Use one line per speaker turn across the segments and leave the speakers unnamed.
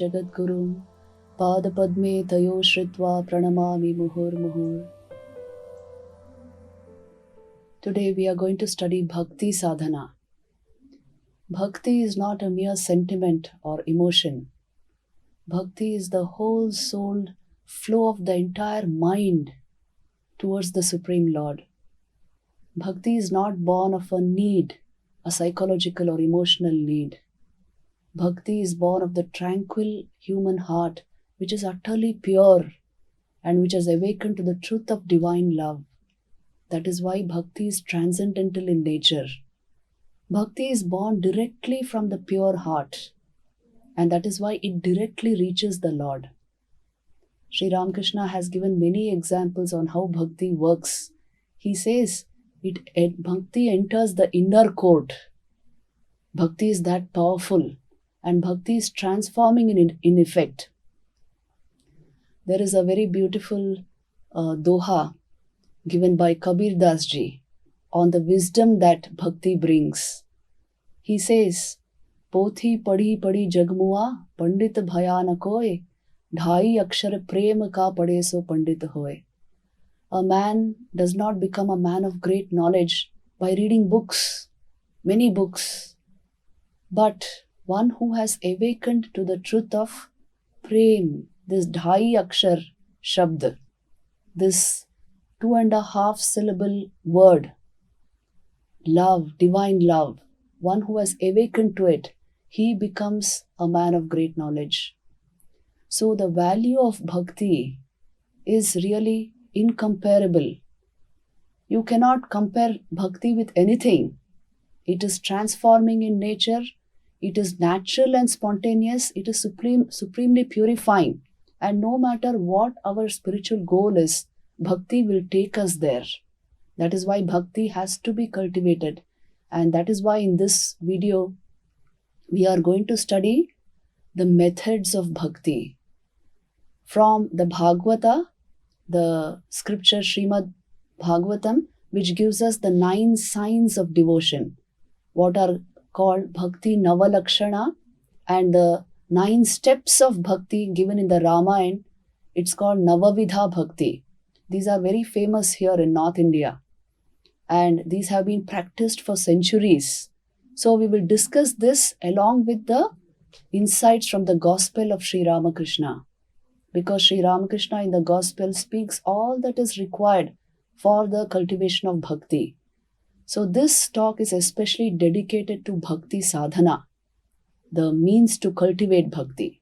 जगद्गुरुं पादपद्मे तयो श्रित्वा pranamami मुहुर्मुहुः. Today we are going to study Bhakti Sadhana. Bhakti is not a mere sentiment or emotion. Bhakti is the whole soul flow of the entire mind towards the Supreme Lord. Bhakti is not born of a need, a psychological or emotional need. Bhakti is born of the tranquil human heart which is utterly pure and which has awakened to the truth of divine love. That is why Bhakti is transcendental in nature. Bhakti is born directly from the pure heart, and that is why it directly reaches the Lord. Sri Ramakrishna has given many examples on how Bhakti works. He says Bhakti enters the inner court. Bhakti is that powerful, and Bhakti is transforming in effect. There is a very beautiful doha given by Kabir Das ji on the wisdom that Bhakti brings. He says, Pothi padhi padhi jagmua pandit bhayana koy, dhai akshar prem ka pade so pandit hoy. A man does not become a man of great knowledge by reading books, many books, but one who has awakened to the truth of prem, this dhai akshar shabd, this 2.5 syllable word, love, divine love, one who has awakened to it, he becomes a man of great knowledge. So the value of bhakti is really incomparable. You cannot compare bhakti with anything. It is transforming in nature. It is natural and spontaneous. It is supremely purifying. And no matter what our spiritual goal is, bhakti will take us there. That is why bhakti has to be cultivated. And that is why in this video, we are going to study the methods of bhakti. From the Bhagavata, the scripture Srimad Bhagavatam, which gives us the 9 signs of devotion, what are called Bhakti Navalakshana, and the 9 steps of bhakti given in the Ramayana, it's called Navavidha Bhakti. These are very famous here in North India, and these have been practiced for centuries. So we will discuss this along with the insights from the Gospel of Sri Ramakrishna, because Sri Ramakrishna in the Gospel speaks all that is required for the cultivation of bhakti. So this talk is especially dedicated to Bhakti Sadhana, the means to cultivate bhakti.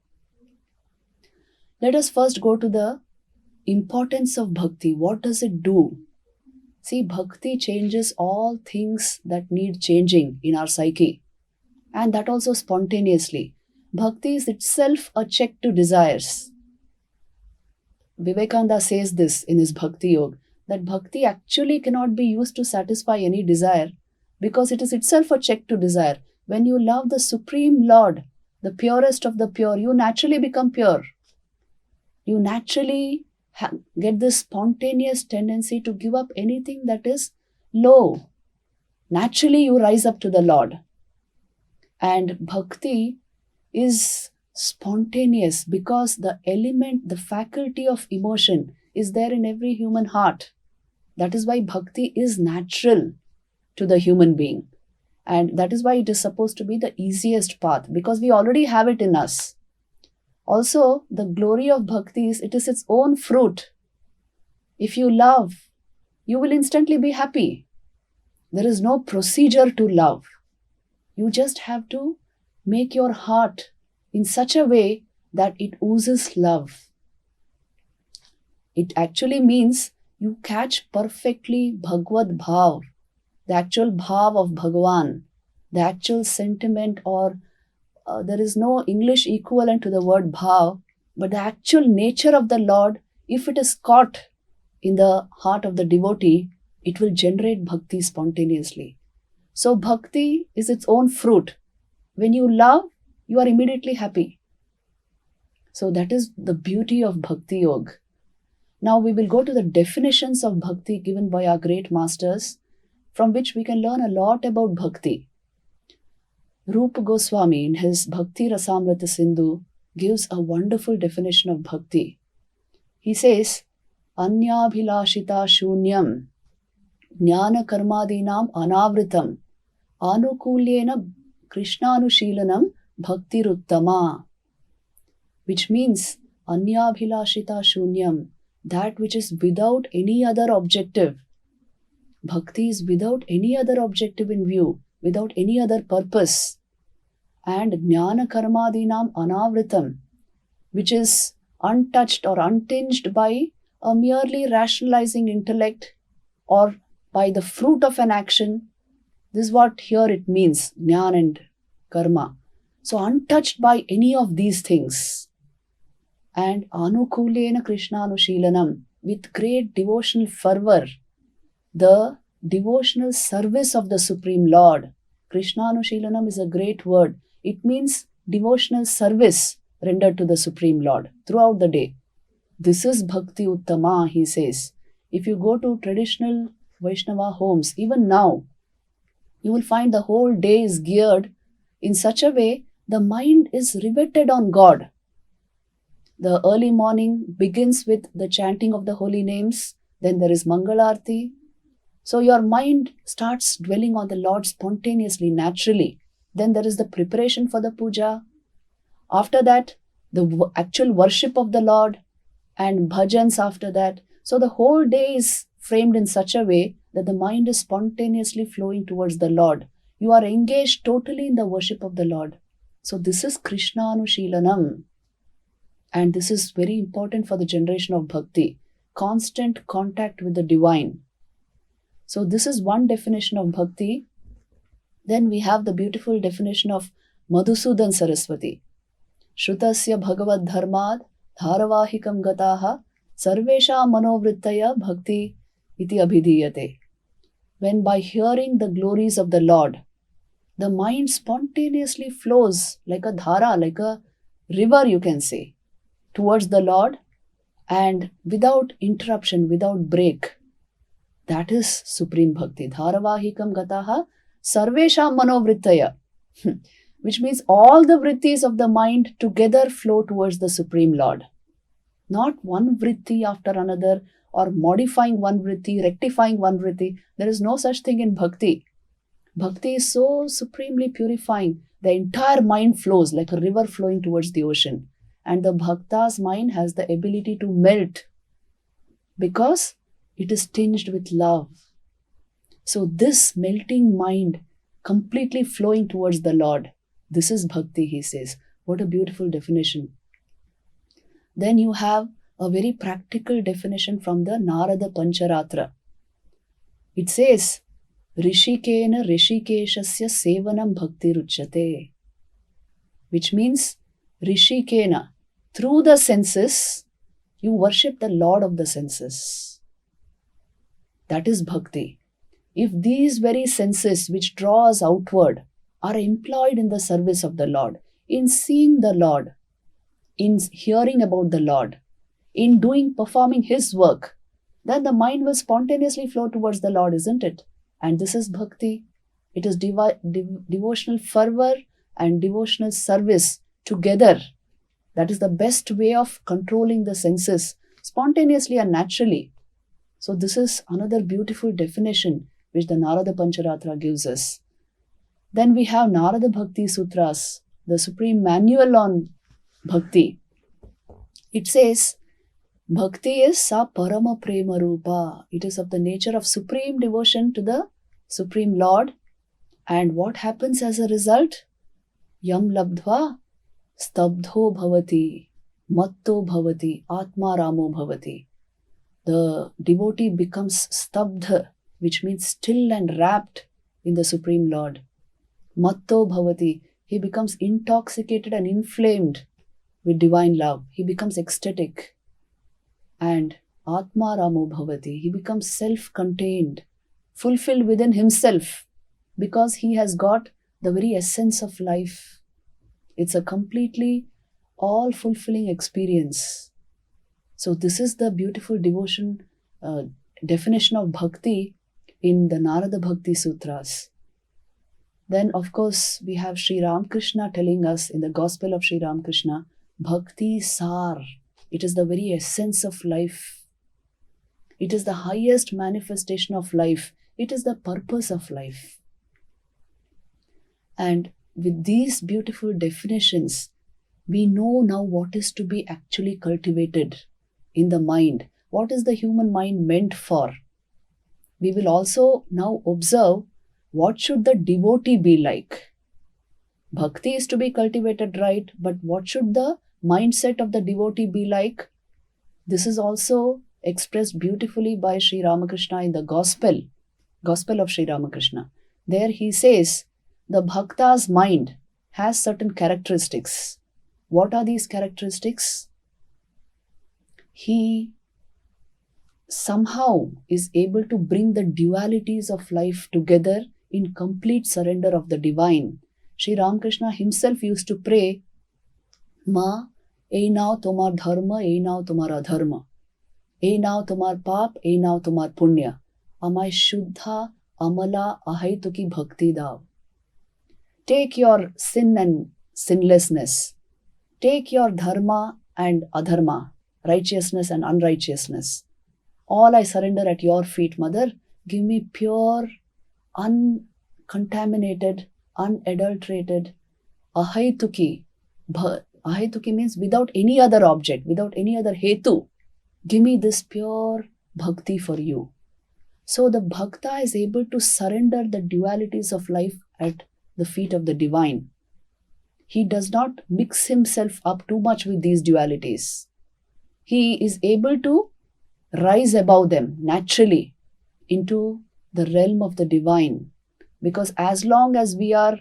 Let us first go to the importance of bhakti. What does it do? See, bhakti changes all things that need changing in our psyche, and that also spontaneously. Bhakti is itself a check to desires. Vivekananda says this in his Bhakti Yoga, that bhakti actually cannot be used to satisfy any desire because it is itself a check to desire. When you love the Supreme Lord, the purest of the pure, you naturally become pure. You naturally get this spontaneous tendency to give up anything that is low. Naturally, you rise up to the Lord. And bhakti is spontaneous because the element, the faculty of emotion is there in every human heart. That is why bhakti is natural to the human being. And that is why it is supposed to be the easiest path, because we already have it in us. Also, the glory of bhakti is it is its own fruit. If you love, you will instantly be happy. There is no procedure to love. You just have to make your heart in such a way that it oozes love. It actually means you catch perfectly Bhagavad Bhav, the actual Bhav of Bhagavan, the actual sentiment, or there is no English equivalent to the word Bhav, but the actual nature of the Lord, if it is caught in the heart of the devotee, it will generate bhakti spontaneously. So bhakti is its own fruit. When you love, you are immediately happy. So that is the beauty of Bhakti Yoga. Now we will go to the definitions of bhakti given by our great masters, from which we can learn a lot about bhakti. Rupa Goswami in his Bhakti Rasamrita Sindhu gives a wonderful definition of bhakti. He says, Anyabhilashita shunyam jnana karmadinam anavritam anukulyena krishnanushilanam bhaktiruttama, which means Anyabhilashita shunyam, that which is without any other objective. Bhakti is without any other objective in view, without any other purpose. And jnana karmadinam anavritam, which is untouched or untinged by a merely rationalizing intellect or by the fruit of an action. This is what here it means, jnana and karma. So untouched by any of these things. And anukulena krishnanushilanam, with great devotional fervor, the devotional service of the Supreme Lord. Krishnanushilanam is a great word. It means devotional service rendered to the Supreme Lord throughout the day. This is Bhakti Uttama, he says. If you go to traditional Vaishnava homes, even now, you will find the whole day is geared in such a way the mind is riveted on God. The early morning begins with the chanting of the holy names, then there is Mangalarti. So your mind starts dwelling on the Lord spontaneously, naturally. Then there is the preparation for the puja. After that, the actual worship of the Lord and bhajans after that. So the whole day is framed in such a way that the mind is spontaneously flowing towards the Lord. You are engaged totally in the worship of the Lord. So this is Krishnanushilanam. And this is very important for the generation of bhakti. Constant contact with the divine. So this is one definition of bhakti. Then we have the beautiful definition of Madhusudan Saraswati. Shrutasya bhagavad dharmad dharavahikam gataha sarvesha manovrittaya bhakti iti abhidhiyate. When by hearing the glories of the Lord, the mind spontaneously flows like a dhara, like a river, you can say, towards the Lord, and without interruption, without break. That is Supreme Bhakti. Dharavahikam gataha sarvesha manovrittaya. Which means all the vrittis of the mind together flow towards the Supreme Lord. Not one vritti after another, or modifying one vritti, rectifying one vritti. There is no such thing in bhakti. Bhakti is so supremely purifying. The entire mind flows like a river flowing towards the ocean. And the bhakta's mind has the ability to melt because it is tinged with love. So this melting mind completely flowing towards the Lord, this is bhakti, he says. What a beautiful definition. Then you have a very practical definition from the Narada Pancharatra. It says, Rishikena Rishikeshasya Sevanam Bhakti Ruchyate. Which means, Rishikena, through the senses, you worship the Lord of the senses. That is bhakti. If these very senses which draw us outward are employed in the service of the Lord, in seeing the Lord, in hearing about the Lord, in performing His work, then the mind will spontaneously flow towards the Lord, isn't it? And this is bhakti. It is devotional fervor and devotional service together. That is the best way of controlling the senses spontaneously and naturally. So this is another beautiful definition which the Narada Pancharatra gives us. Then we have Narada Bhakti Sutras, the supreme manual on bhakti. It says, Bhakti is sa parama prema rupa. It is of the nature of supreme devotion to the Supreme Lord. And what happens as a result? Yam labdhva stabdho bhavati, matto bhavati, atma ramo bhavati. The devotee becomes stabdha, which means still and wrapped in the Supreme Lord. Matto bhavati, he becomes intoxicated and inflamed with divine love. He becomes ecstatic. And atma ramo bhavati, he becomes self-contained, fulfilled within himself, because he has got the very essence of life. It's a completely all-fulfilling experience. So this is the beautiful definition of bhakti in the Narada Bhakti Sutras. Then, of course, we have Sri Ramakrishna telling us in the Gospel of Sri Ramakrishna, Bhakti Sar. It is the very essence of life. It is the highest manifestation of life. It is the purpose of life. And with these beautiful definitions, we know now what is to be actually cultivated in the mind. What is the human mind meant for? We will also now observe what should the devotee be like. Bhakti is to be cultivated, right? But what should the mindset of the devotee be like? This is also expressed beautifully by Sri Ramakrishna in the Gospel of Sri Ramakrishna. There he says, the Bhakta's mind has certain characteristics. What are these characteristics? He somehow is able to bring the dualities of life together in complete surrender of the divine. Sri Ramakrishna himself used to pray, Ma, ei now tomar dharma, ei now tomar adharma. Ei now tomar pap, ei now tomar punya. Amai shuddha, amala, ahaituki bhakti dav. Take your sin and sinlessness. Take your dharma and adharma, righteousness and unrighteousness. All I surrender at your feet, Mother. Give me pure, uncontaminated, unadulterated, ahaituki. Ahaituki means without any other object, without any other hetu. Give me this pure bhakti for you. So the bhakta is able to surrender the dualities of life at the feet of the divine. He does not mix himself up too much with these dualities. He is able to rise above them naturally into the realm of the divine. Because as long as we are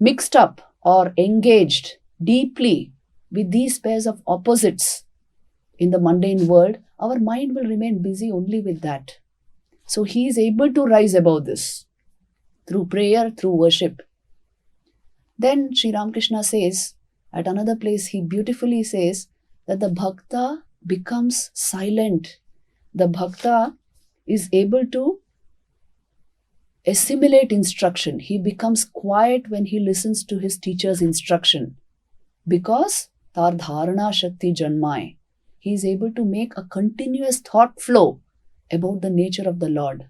mixed up or engaged deeply with these pairs of opposites in the mundane world, our mind will remain busy only with that. So he is able to rise above this through prayer, through worship. Then Sri Ramakrishna says, at another place he beautifully says that the bhakta becomes silent. The bhakta is able to assimilate instruction. He becomes quiet when he listens to his teacher's instruction. Because tar dharana shakti janmai. He is able to make a continuous thought flow about the nature of the Lord.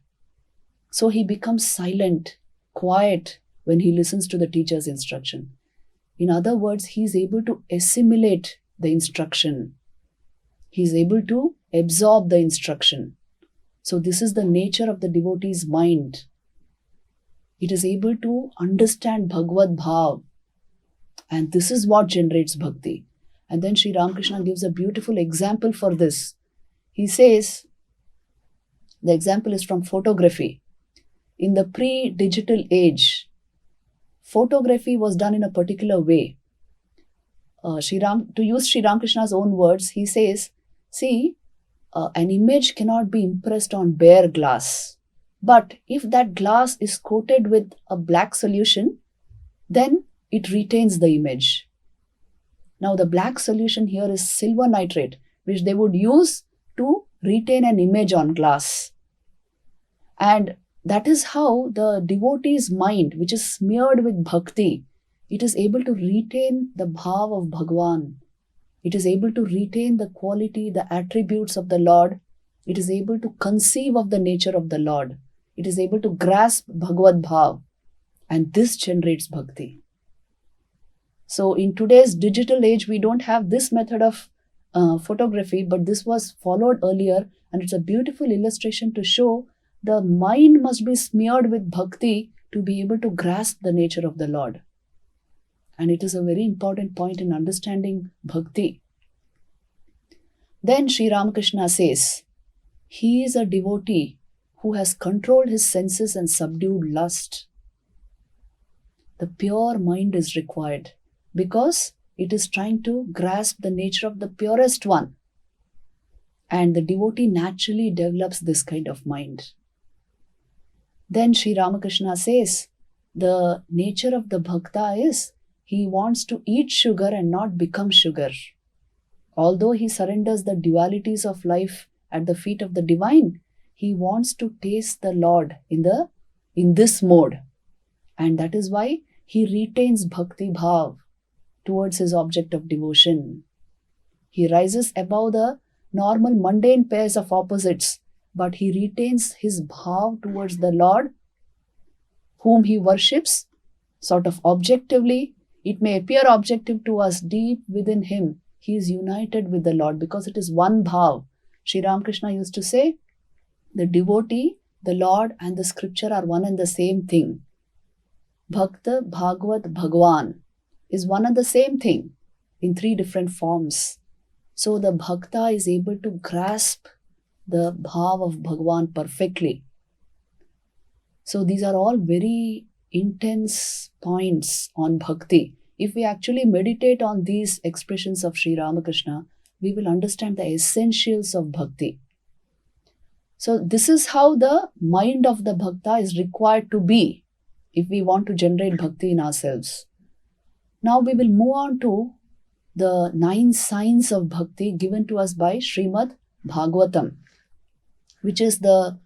So he becomes silent, quiet when he listens to the teacher's instruction. In other words, he is able to assimilate the instruction. He is able to absorb the instruction. So this is the nature of the devotee's mind. It is able to understand Bhagavad Bhav. And this is what generates bhakti. And then Sri Ramakrishna gives a beautiful example for this. He says, the example is from photography. In the pre-digital age, photography was done in a particular way. To use Sri Ramakrishna's own words, he says, see, an image cannot be impressed on bare glass. But if that glass is coated with a black solution, then it retains the image. Now the black solution here is silver nitrate, which they would use to retain an image on glass. And that is how the devotee's mind, which is smeared with bhakti, it is able to retain the bhav of Bhagwan. It is able to retain the quality, the attributes of the Lord. It is able to conceive of the nature of the Lord. It is able to grasp Bhagavad Bhav. And this generates bhakti. So in today's digital age, we don't have this method of photography, but this was followed earlier. And it's a beautiful illustration to show the mind must be smeared with bhakti to be able to grasp the nature of the Lord. And it is a very important point in understanding bhakti. Then Sri Ramakrishna says, he is a devotee who has controlled his senses and subdued lust. The pure mind is required because it is trying to grasp the nature of the purest one. And the devotee naturally develops this kind of mind. Then Sri Ramakrishna says, the nature of the bhakta is he wants to eat sugar and not become sugar. Although he surrenders the dualities of life at the feet of the divine, he wants to taste the Lord in this mode. And that is why he retains bhakti bhav towards his object of devotion. He rises above the normal mundane pairs of opposites, but he retains his bhav towards the Lord whom he worships, sort of objectively. It may appear objective to us. Deep within him, he is united with the Lord because it is one bhav. Sri Ramakrishna used to say, the devotee, the Lord and the scripture are one and the same thing. Bhakta, Bhagavad, Bhagwan is one and the same thing in three different forms. So the bhakta is able to grasp the bhav of Bhagwan perfectly. So these are all very intense points on bhakti. If we actually meditate on these expressions of Sri Ramakrishna, we will understand the essentials of bhakti. So this is how the mind of the bhakta is required to be if we want to generate bhakti in ourselves. Now we will move on to the 9 signs of bhakti given to us by Srimad Bhagavatam, which is the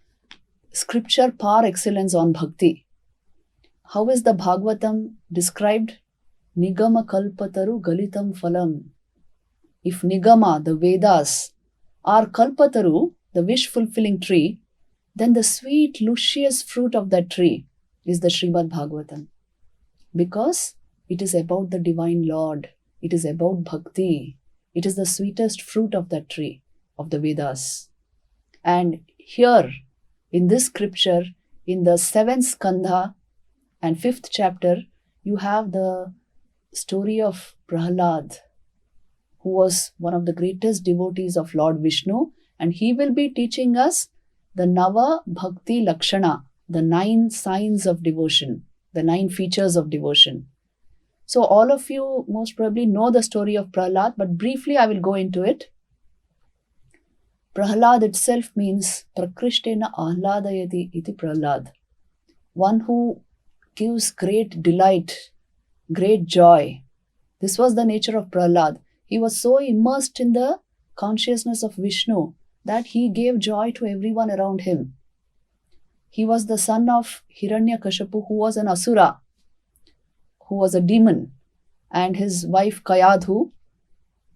scripture par excellence on bhakti. How is the Bhagavatam described? Nigama kalpataru galitam phalam. If Nigama, the Vedas, are kalpataru, the wish-fulfilling tree, then the sweet, luscious fruit of that tree is the Srimad Bhagavatam. Because it is about the Divine Lord. It is about bhakti. It is the sweetest fruit of that tree, of the Vedas. And here, in this scripture, in the 7th skandha and 5th chapter, you have the story of Prahlad, who was one of the greatest devotees of Lord Vishnu, and he will be teaching us the Nava Bhakti Lakshana, the 9 signs of devotion, the 9 features of devotion. So all of you most probably know the story of Prahlad, but briefly I will go into it. Prahlad itself means Prakrishtena Ahladayati iti Prahlad, one who gives great delight, great joy. This was the nature of Prahlad. He was so immersed in the consciousness of Vishnu that he gave joy to everyone around him. He was the son of Hiranyakashipu, who was an asura, who was a demon, and his wife Kayadhu.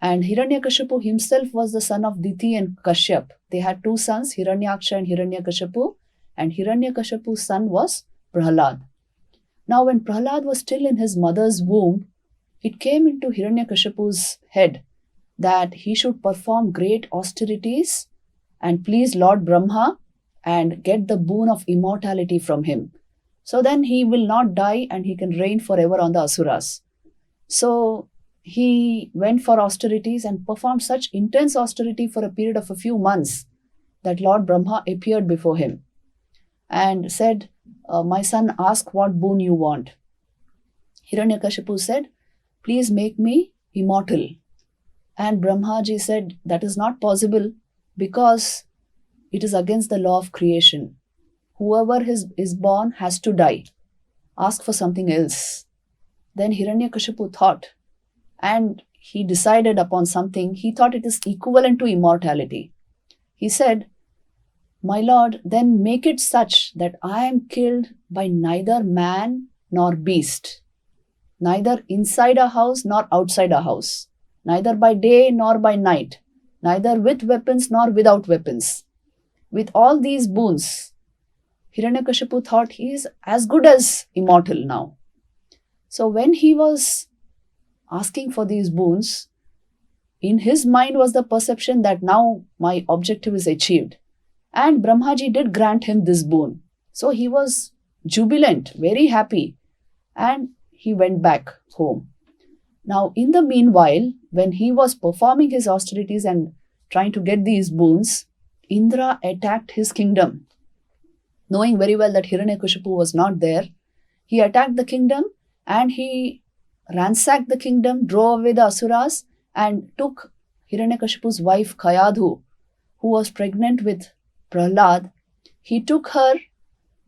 And Hiranyakashipu himself was the son of Diti and Kashyap. They had 2 sons, Hiranyaksha and Hiranyakashipu, and Hiranyakashipu's son was Prahlad. Now when Prahlad was still in his mother's womb, it came into Hiranyakashipu's head that he should perform great austerities and please Lord Brahma and get the boon of immortality from him. So then he will not die and he can reign forever on the Asuras. So he went for austerities and performed such intense austerity for a period of a few months that Lord Brahma appeared before him and said, my son, ask what boon you want. Hiranyakashipu said, please make me immortal. And Brahmaji said, that is not possible because it is against the law of creation. Whoever is born has to die. Ask for something else. Then Hiranyakashipu thought, and he decided upon something. He thought it is equivalent to immortality. He said, my lord, then make it such that I am killed by neither man nor beast, neither inside a house nor outside a house, neither by day nor by night, neither with weapons nor without weapons. With all these boons, Hiranyakashipu thought he is as good as immortal now. So when he was asking for these boons, in his mind was the perception that now my objective is achieved. And Brahmaji did grant him this boon. So he was jubilant, very happy, and he went back home. Now in the meanwhile, when he was performing his austerities and trying to get these boons, Indra attacked his kingdom. Knowing very well that Hiranyakashipu was not there, he attacked the kingdom and he ransacked the kingdom, drove away the asuras and took Hiranyakashipu's wife Kayadhu, who was pregnant with Prahlad. He took her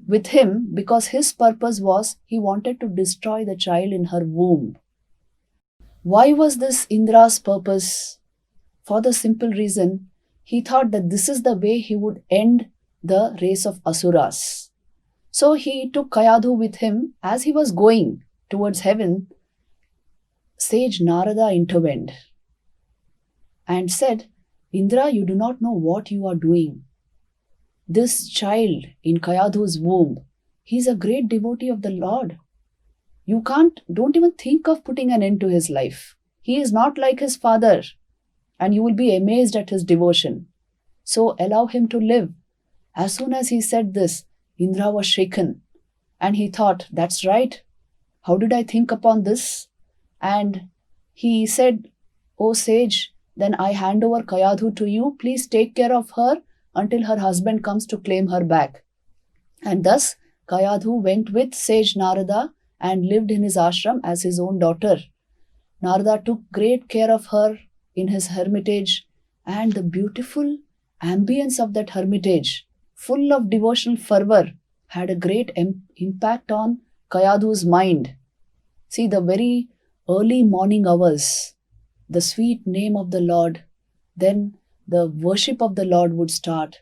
with him because his purpose was he wanted to destroy the child in her womb. Why was this Indra's purpose? For the simple reason, he thought that this is the way he would end the race of Asuras. So he took Kayadhu with him. As he was going towards heaven, sage Narada intervened. and said, Indra, you do not know what you are doing. This child in Kayadhu's womb, he's a great devotee of the Lord. Don't even think of putting an end to his life. He is not like his father, and you will be amazed at his devotion. So allow him to live. As soon as he said this, Indra was shaken, and he thought, that's right. How did I think upon this? And he said, O sage, then I hand over Kayadhu to you. Please take care of her until her husband comes to claim her back. And thus Kayadhu went with sage Narada and lived in his ashram as his own daughter. Narada took great care of her in his hermitage, and the beautiful ambience of that hermitage, full of devotional fervor, had a great impact on Kayadhu's mind. See, the very early morning hours, the sweet name of the Lord, then the worship of the Lord would start.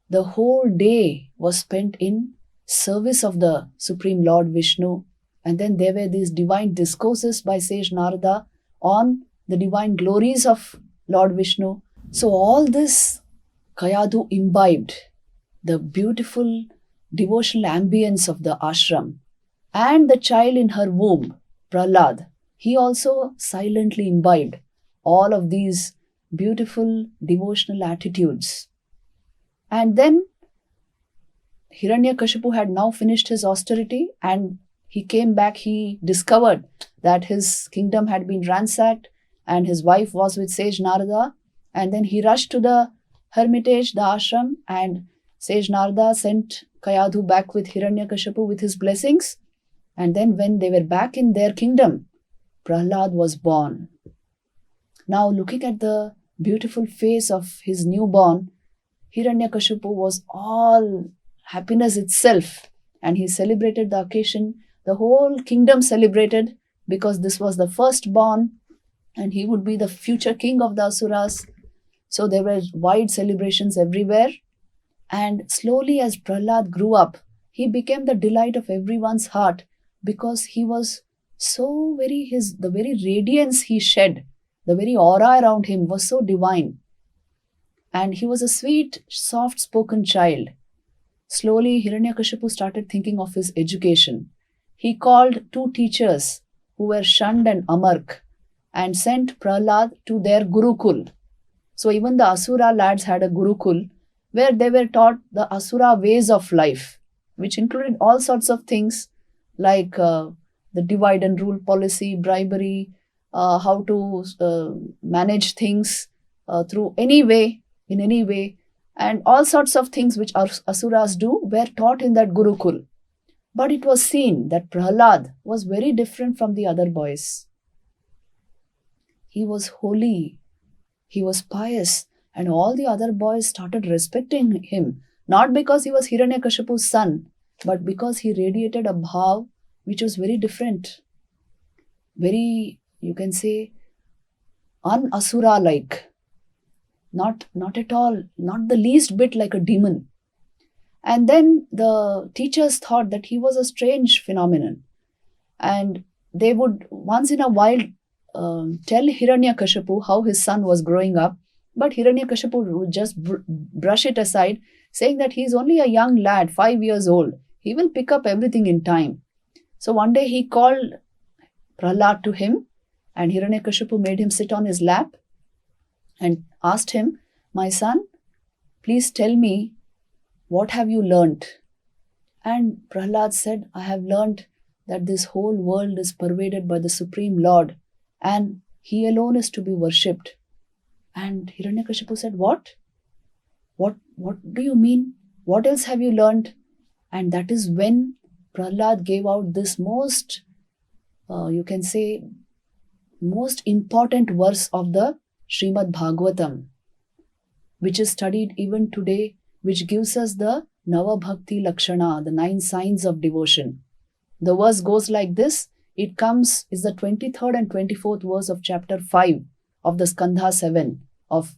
The whole day was spent in service of the Supreme Lord Vishnu, and then there were these divine discourses by sage Narada on the divine glories of Lord Vishnu. So all this Kayadhu imbibed, the beautiful devotional ambience of the ashram. And the child in her womb, Prahlad, he also silently imbibed all of these beautiful devotional attitudes. And then Hiranyakashipu had now finished his austerity, and he came back. He discovered that his kingdom had been ransacked and his wife was with sage Narada. And then he rushed to the hermitage, the ashram, and sage Narada sent Kayadhu back with Hiranyakashipu with his blessings. And then when they were back in their kingdom, Prahlad was born. Now looking at the beautiful face of his newborn, Hiranyakashipu was all happiness itself, and he celebrated the occasion. The whole kingdom celebrated because this was the firstborn and he would be the future king of the Asuras. So there were wide celebrations everywhere. And slowly as Prahlad grew up, he became the delight of everyone's heart because he was so the very radiance he shed, the very aura around him was so divine. And he was a sweet, soft-spoken child. Slowly, Hiranyakashipu started thinking of his education. He called 2 teachers who were Shand and Amark and sent Prahlad to their Gurukul. So even the Asura lads had a Gurukul where they were taught the Asura ways of life, which included all sorts of things like the divide and rule policy, bribery, how to manage things through any way, in any way, and all sorts of things which Asuras do were taught in that Gurukul. But it was seen that Prahlad was very different from the other boys. He was holy, he was pious, and all the other boys started respecting him, not because he was Hiranyakashipu's son, but because he radiated a bhav which was very different, very, you can say, un-asura-like. Not at all, not the least bit like a demon. And then the teachers thought that he was a strange phenomenon. And they would once in a while tell Hiranyakashipu how his son was growing up. But Hiranyakashipu would just brush it aside, saying that he is only a young lad, 5 years old. He will pick up everything in time. So one day he called Prahlad to him, and Hiranyakashipu made him sit on his lap and asked him, "My son, please tell me, what have you learnt?" And Prahlad said, "I have learnt that this whole world is pervaded by the Supreme Lord and He alone is to be worshipped." And Hiranyakashipu said, What? What do you mean? What else have you learnt?" And that is when Prahlad gave out this most, you can say, most important verse of the Srimad Bhagavatam, which is studied even today, which gives us the Nava Bhakti Lakshana, the 9 signs of devotion. The verse goes like this. It is the 23rd and 24th verse of chapter 5 of the Skandha 7 of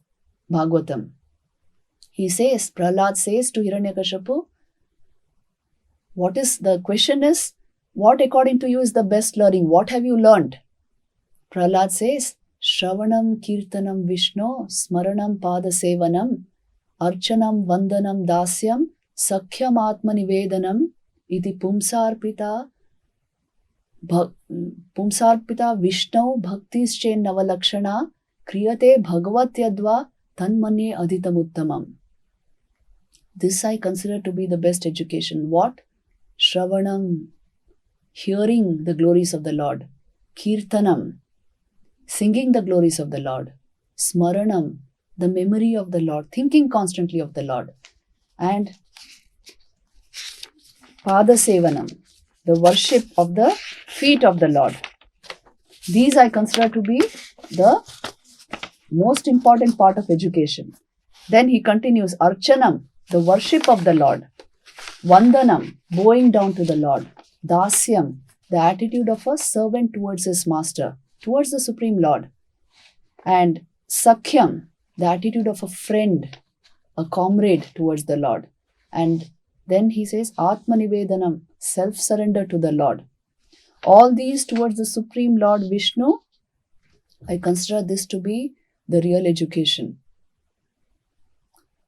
Bhagavatam. Prahlad says to Hiranyakashipu, the question is, what according to you is the best learning? What have you learned? Prahlad says, Shravanam Kirtanam Vishno Smaranam Padasevanam Archanam Vandanam Dasyam Sakhyam Atmanivedanam Iti Pumsarpita Vishnu Bhaktische Navalakshana Kriyate Bhagavatyadva Tanmanye Adhitamuttamam. This I consider to be the best education. What? Shravanam, hearing the glories of the Lord. Kirtanam, singing the glories of the Lord. Smaranam, the memory of the Lord, thinking constantly of the Lord. And Padasevanam, the worship of the feet of the Lord. These I consider to be the most important part of education. Then he continues, Archanam, the worship of the Lord. Vandanam, bowing down to the Lord. Dasyam, the attitude of a servant towards his master, towards the Supreme Lord. And Sakhyam, the attitude of a friend, a comrade towards the Lord. And then he says, Atmanivedanam, self-surrender to the Lord. All these towards the Supreme Lord Vishnu, I consider this to be the real education.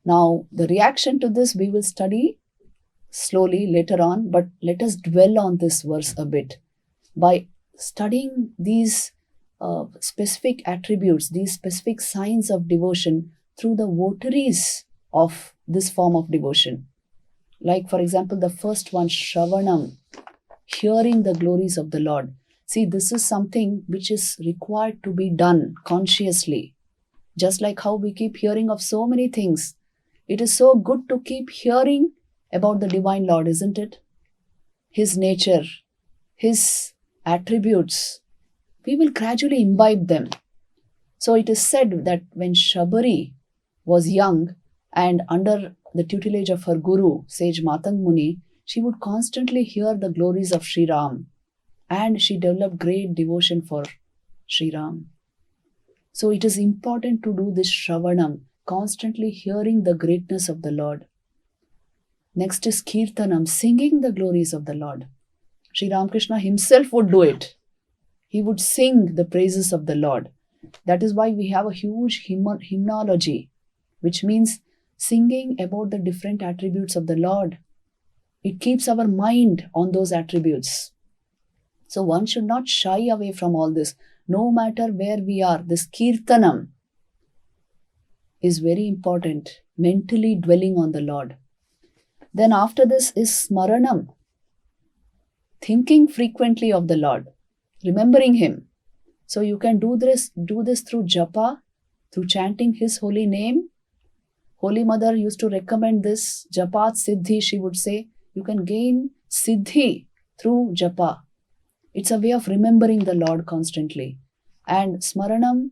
Now, the reaction to this we will study slowly later on, but let us dwell on this verse a bit. By studying these specific attributes, these specific signs of devotion through the votaries of this form of devotion. Like, for example, the first one, Shravanam, hearing the glories of the Lord. See, this is something which is required to be done consciously. Just like how we keep hearing of so many things. It is so good to keep hearing about the Divine Lord, isn't it? His nature, His attributes. We will gradually imbibe them. So it is said that when Shabari was young and under the tutelage of her guru, sage Matang Muni, she would constantly hear the glories of Sri Ram. And she developed great devotion for Sri Ram. So it is important to do this Shravanam, constantly hearing the greatness of the Lord. Next is Kirtanam, singing the glories of the Lord. Sri Ramakrishna himself would do it. He would sing the praises of the Lord. That is why we have a huge hymnology, which means singing about the different attributes of the Lord. It keeps our mind on those attributes. So one should not shy away from all this. No matter where we are, this Kirtanam is very important, mentally dwelling on the Lord. Then after this is Smaranam, thinking frequently of the Lord, remembering Him. So you can do this through japa, through chanting His holy name. Holy Mother used to recommend this, japat siddhi, she would say. You can gain siddhi through japa. It's a way of remembering the Lord constantly. And Smaranam,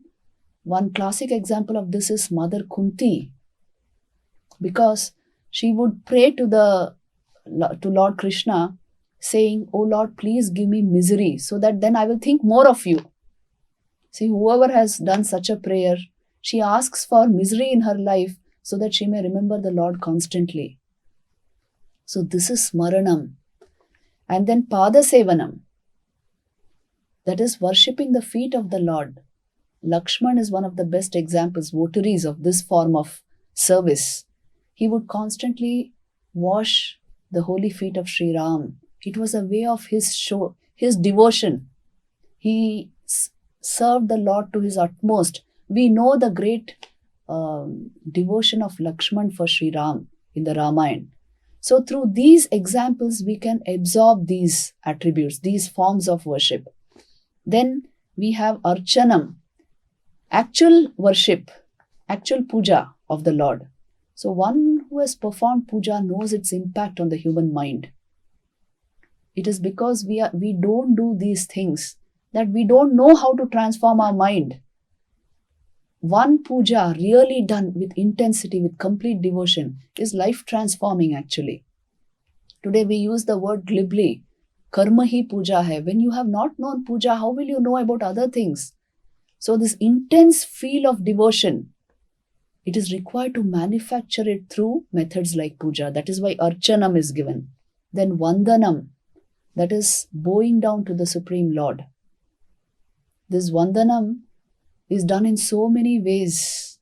one classic example of this is Mother Kunti, because she would pray to Lord Krishna saying, "Oh Lord, please give me misery so that then I will think more of you." See, whoever has done such a prayer, she asks for misery in her life so that she may remember the Lord constantly. So this is Smaranam. And then Padasevanam, that is worshipping the feet of the Lord. Lakshman is one of the best examples, votaries of this form of service. He would constantly wash the holy feet of Sri Ram. It was a way of his devotion. He served the Lord to his utmost. We know the great devotion of Lakshman for Sri Ram in the Ramayana. So through these examples, we can absorb these attributes, these forms of worship. Then we have Archanam, actual worship, actual puja of the Lord. So one who has performed puja knows its impact on the human mind. It is because we don't do these things that we don't know how to transform our mind. One puja really done with intensity, with complete devotion, is life transforming actually. Today we use the word glibly. Karma hi puja hai. When you have not known puja, how will you know about other things? So this intense feel of devotion, it is required to manufacture it through methods like puja. That is why Archanam is given. Then Vandanam, that is bowing down to the Supreme Lord. This Vandanam is done in so many ways.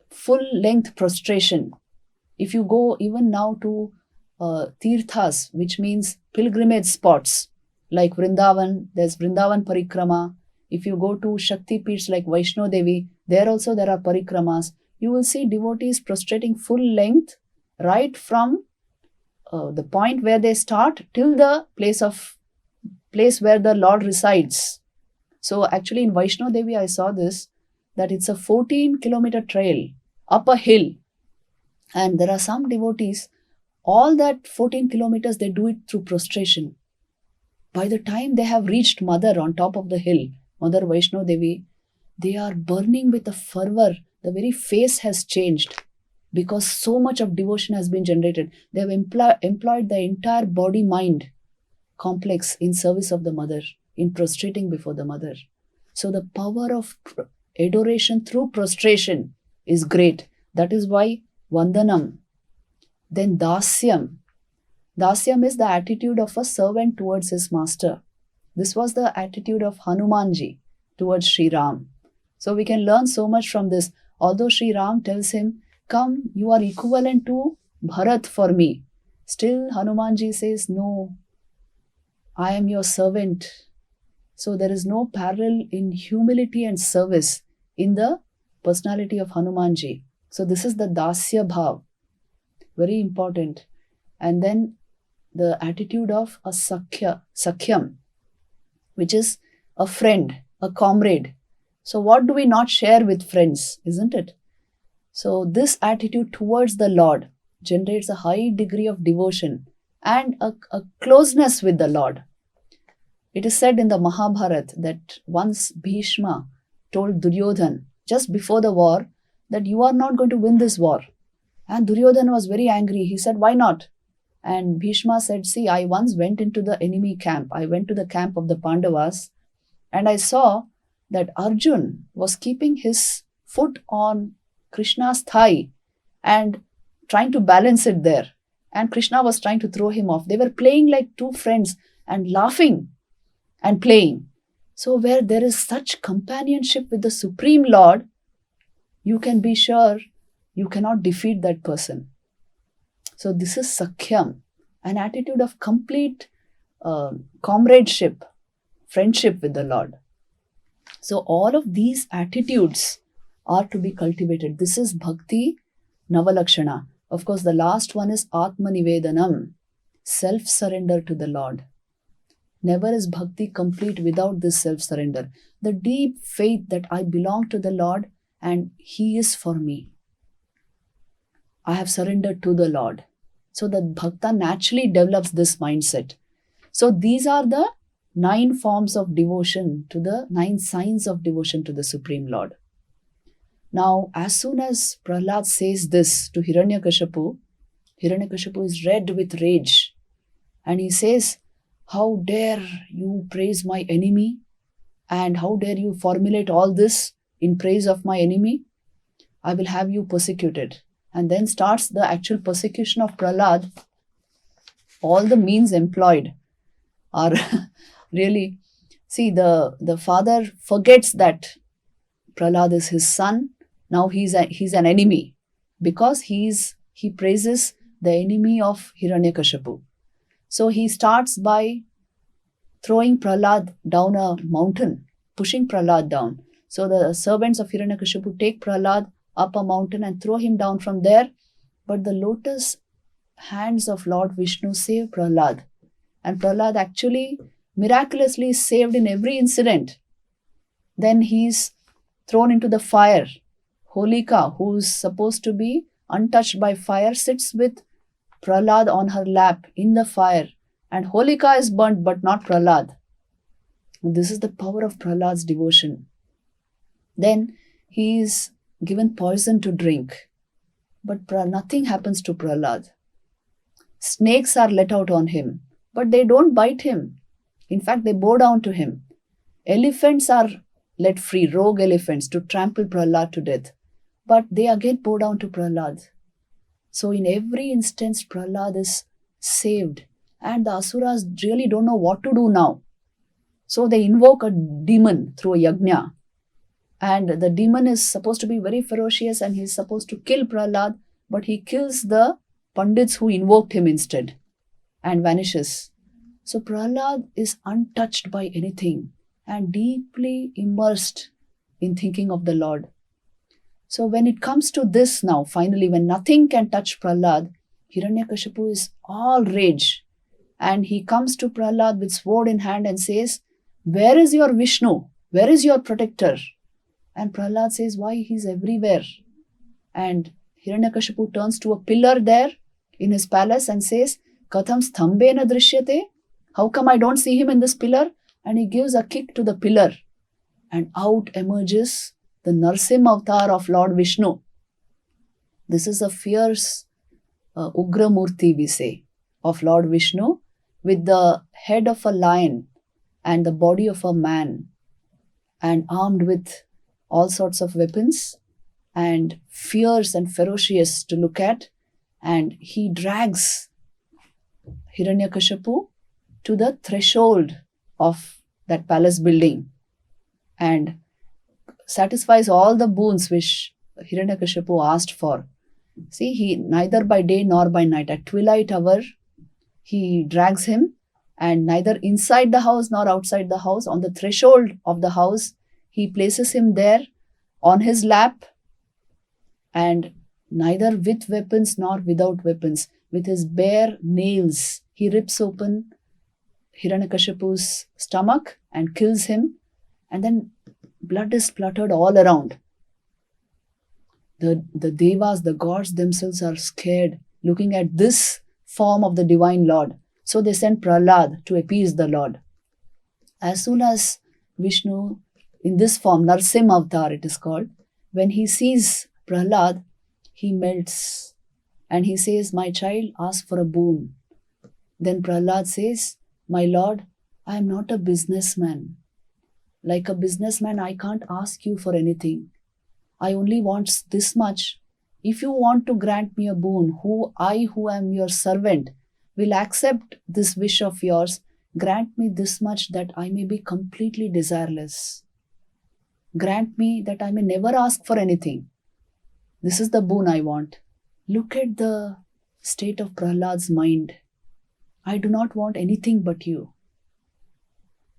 Full length prostration. If you go even now to tirthas, which means pilgrimage spots, like Vrindavan, there's Vrindavan Parikrama. If you go to Shakti Peeths like Vaishno Devi, there also there are parikramas. You will see devotees prostrating full length right from the point where they start till the place where the Lord resides. So actually in Vaishno Devi I saw this, that it's a 14-kilometer trail up a hill, and there are some devotees, all that 14 kilometers they do it through prostration. By the time they have reached Mother on top of the hill, Mother Vaishno Devi, they are burning with a fervor. The very face has changed because so much of devotion has been generated. They have employed the entire body-mind complex in service of the Mother, in prostrating before the Mother. So the power of adoration through prostration is great. That is why Vandanam. Then Dasyam. Dasyam is the attitude of a servant towards his master. This was the attitude of Hanumanji towards Sri Ram. So we can learn so much from this. Although Sri Ram tells him, come, you are equivalent to Bharat for me. Still Hanumanji says, no, I am your servant. So there is no parallel in humility and service in the personality of Hanumanji. So this is the Dasya Bhav. Very important. And then the attitude of a Sakhyam, which is a friend, a comrade. So what do we not share with friends, isn't it? So this attitude towards the Lord generates a high degree of devotion and a closeness with the Lord. It is said in the Mahabharata that once Bhishma told Duryodhan just before the war that you are not going to win this war. And Duryodhan was very angry. He said, why not? And Bhishma said, see, I once went into the enemy camp. I went to the camp of the Pandavas and I saw that Arjun was keeping his foot on Krishna's thigh and trying to balance it there. And Krishna was trying to throw him off. They were playing like two friends and laughing and playing. So where there is such companionship with the Supreme Lord, you can be sure you cannot defeat that person. So this is Sakhyam, an attitude of complete comradeship, friendship with the Lord. So all of these attitudes are to be cultivated. This is Bhakti Navalakshana. Of course, the last one is Atmanivedanam, self-surrender to the Lord. Never is Bhakti complete without this self-surrender. The deep faith that I belong to the Lord and He is for me. I have surrendered to the Lord. So that Bhakta naturally develops this mindset. So these are the 9 forms of devotion to the 9 signs of devotion to the Supreme Lord. Now, as soon as Prahlad says this to Hiranyakashipu, Hiranyakashipu is red with rage. And he says, how dare you praise my enemy? And how dare you formulate all this in praise of my enemy? I will have you persecuted. And then starts the actual persecution of Prahlad. All the means employed are really, see, the father forgets that Prahlad is his son. Now he's an enemy because he praises the enemy of Hiranyakashipu. So he starts by throwing Prahlad down a mountain, pushing Prahlad down. So the servants of Hiranyakashipu take Prahlad up a mountain and throw him down from there. But the lotus hands of Lord Vishnu save Prahlad. And Prahlad actually miraculously is saved in every incident. Then he's thrown into the fire. Holika, who's supposed to be untouched by fire, sits with Prahlad on her lap in the fire. And Holika is burnt, but not Prahlad. This is the power of Prahlad's devotion. Then he is given poison to drink. But nothing happens to Prahlad. Snakes are let out on him, but they don't bite him. In fact, they bow down to him. Elephants are let free, rogue elephants, to trample Prahlad to death. But they again bow down to Prahlad. So in every instance, Prahlad is saved. And the Asuras really don't know what to do now. So they invoke a demon through a yajna. and the demon is supposed to be very ferocious and he's supposed to kill Prahlad, but he kills the Pandits who invoked him instead and vanishes. So Prahlad is untouched by anything and deeply immersed in thinking of the Lord. So when it comes to this now, finally, when nothing can touch Prahlad, Hiranyakashipu is all rage. And he comes to Prahlad with sword in hand and says, "Where is your Vishnu? Where is your protector?" And Prahlad says, "Why? He's everywhere." And Hiranyakashipu turns to a pillar there in his palace and says, "Katham stambena drishyate?" How come I don't see him in this pillar? And he gives a kick to the pillar. And out emerges the Narsimha avatar of Lord Vishnu. This is a fierce Ugra Murti, we say, of Lord Vishnu, with the head of a lion and the body of a man, and armed with all sorts of weapons, and fierce and ferocious to look at. And he drags Hiranyakashipu to the threshold of that palace building and satisfies all the boons which Hiranyakashipu asked for. See, he neither by day nor by night, at twilight hour, he drags him, and neither inside the house nor outside the house, on the threshold of the house, he places him there on his lap, and neither with weapons nor without weapons, with his bare nails, he rips open Hiranyakashipu's stomach and kills him, and then blood is spluttered all around. The devas, the gods themselves are scared looking at this form of the divine Lord. So they sent Prahlad to appease the Lord. As soon as Vishnu, in this form, Narsimha avatar it is called, when he sees Prahlad, he melts and he says, "My child, ask for a boon." Then Prahlad says, "My Lord, I am not a businessman. Like a businessman, I can't ask you for anything. I only want this much. If you want to grant me a boon, who am your servant, will accept this wish of yours. Grant me this much that I may be completely desireless. Grant me that I may never ask for anything. This is the boon I want." Look at the state of Prahlad's mind. "I do not want anything but you."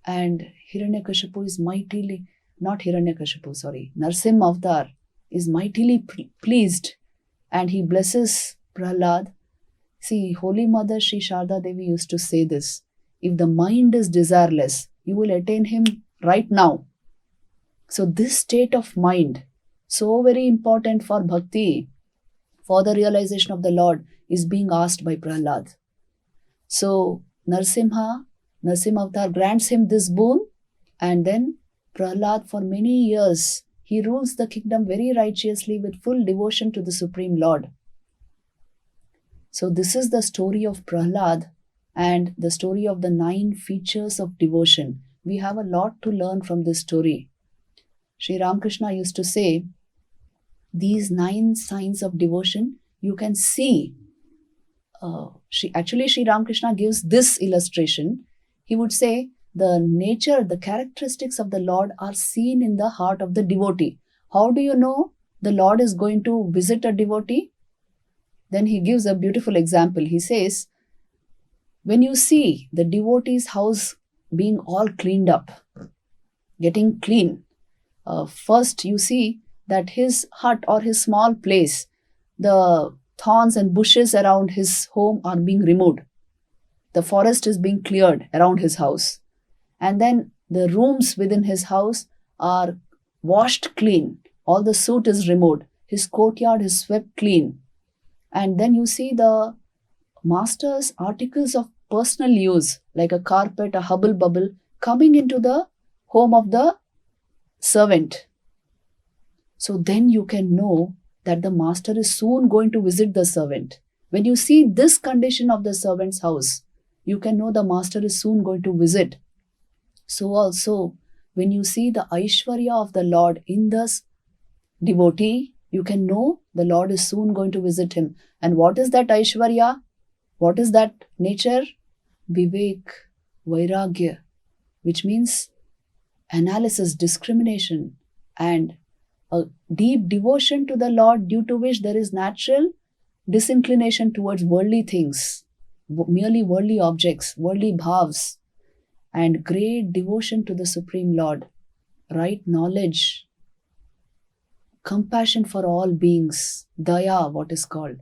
And Hiranyakashipu is mightily, not Hiranyakashipu, sorry, Narsimha avatar is mightily pleased, and he blesses Prahlad. See, Holy Mother Sri Sharda Devi used to say this: if the mind is desireless, you will attain him right now. So this state of mind, so very important for bhakti, for the realization of the Lord, is being asked by Prahlad. So Narsimha avatar grants him this boon, and then Prahlad, for many years, he rules the kingdom very righteously with full devotion to the Supreme Lord. So this is the story of Prahlad and the story of the 9 features of devotion. We have a lot to learn from this story. Sri Ramakrishna used to say, these 9 signs of devotion you can see. Sri Ramakrishna gives this illustration. He would say, the nature, the characteristics of the Lord are seen in the heart of the devotee. How do you know the Lord is going to visit a devotee? Then he gives a beautiful example. He says, when you see the devotee's house being all cleaned up, getting clean, first you see that his hut or his small place, the thorns and bushes around his home are being removed. The forest is being cleared around his house. And then the rooms within his house are washed clean. All the soot is removed. His courtyard is swept clean. And then you see the master's articles of personal use, like a carpet, a hubble bubble, coming into the home of the servant. So then you can know that the master is soon going to visit the servant. When you see this condition of the servant's house, you can know the master is soon going to visit. So also, when you see the Aishwarya of the Lord in the devotee, you can know the Lord is soon going to visit him. And what is that Aishwarya? What is that nature? Vivek, Vairagya, which means analysis, discrimination. and a deep devotion to the Lord, due to which there is natural disinclination towards worldly things, merely worldly objects, worldly bhavs, and great devotion to the Supreme Lord, right knowledge, compassion for all beings, daya, what is called.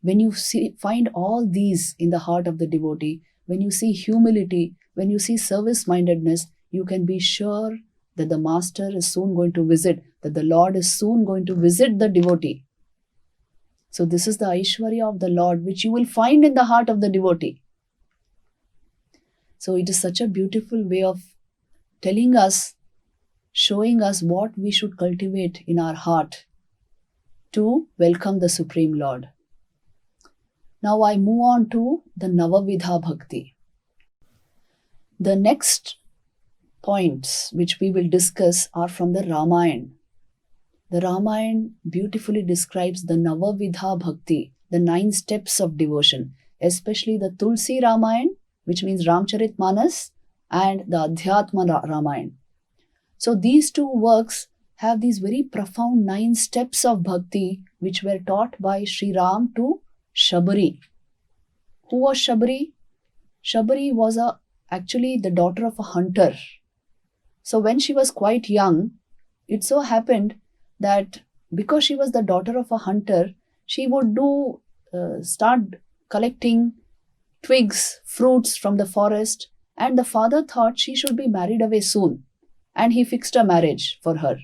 When you find all these in the heart of the devotee, when you see humility, when you see service mindedness, you can be sure that the Master is soon going to visit, that the Lord is soon going to visit the devotee. So, this is the Aishwarya of the Lord, which you will find in the heart of the devotee. So, it is such a beautiful way of telling us, showing us what we should cultivate in our heart to welcome the Supreme Lord. Now I move on to the Navavidha Bhakti. The next points which we will discuss are from the Ramayana. The Ramayana beautifully describes the Navavidha Bhakti, the 9 steps of devotion, especially the Tulsi Ramayana, which means Ramcharitmanas, and the Adhyatma Ramayana. So these two works have these very profound 9 steps of bhakti which were taught by Sri Ram to Shabari. Who was Shabari? Shabari was actually the daughter of a hunter. So when she was quite young, it so happened that because she was the daughter of a hunter, she would start collecting twigs, fruits from the forest, and the father thought she should be married away soon, and he fixed a marriage for her.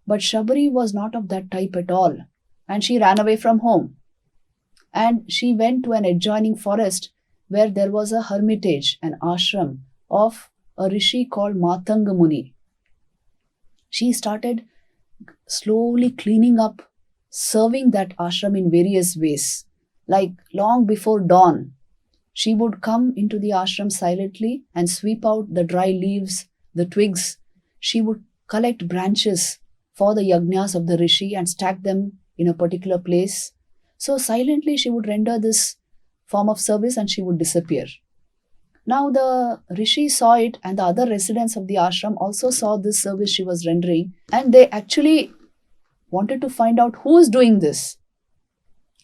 But Shabari was not of that type at all, and she ran away from home. And she went to an adjoining forest where there was a hermitage, an ashram of a rishi called Matanga Muni. She started slowly cleaning up, serving that ashram in various ways. Like long before dawn, she would come into the ashram silently and sweep out the dry leaves, the twigs. She would collect branches for the yajnas of the rishi and stack them in a particular place. So silently she would render this form of service and she would disappear. Now the rishi saw it, and the other residents of the ashram also saw this service she was rendering, and they actually wanted to find out who is doing this.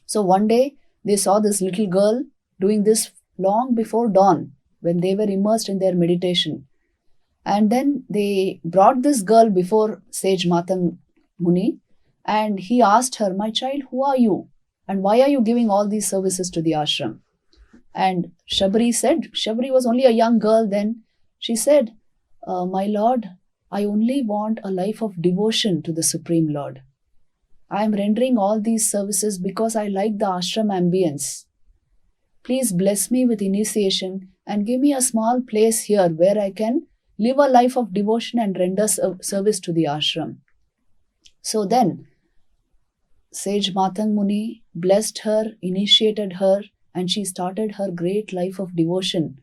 So one day they saw this little girl doing this long before dawn when they were immersed in their meditation. And then they brought this girl before sage Matang Muni, and he asked her, "My child, who are you? And why are you giving all these services to the ashram?" And Shabari was only a young girl then. She said, "My lord, I only want a life of devotion to the Supreme Lord. I am rendering all these services because I like the ashram ambience. Please bless me with initiation and give me a small place here where I can live a life of devotion and render service to the ashram." So then, sage Matang Muni blessed her, initiated her, and she started her great life of devotion.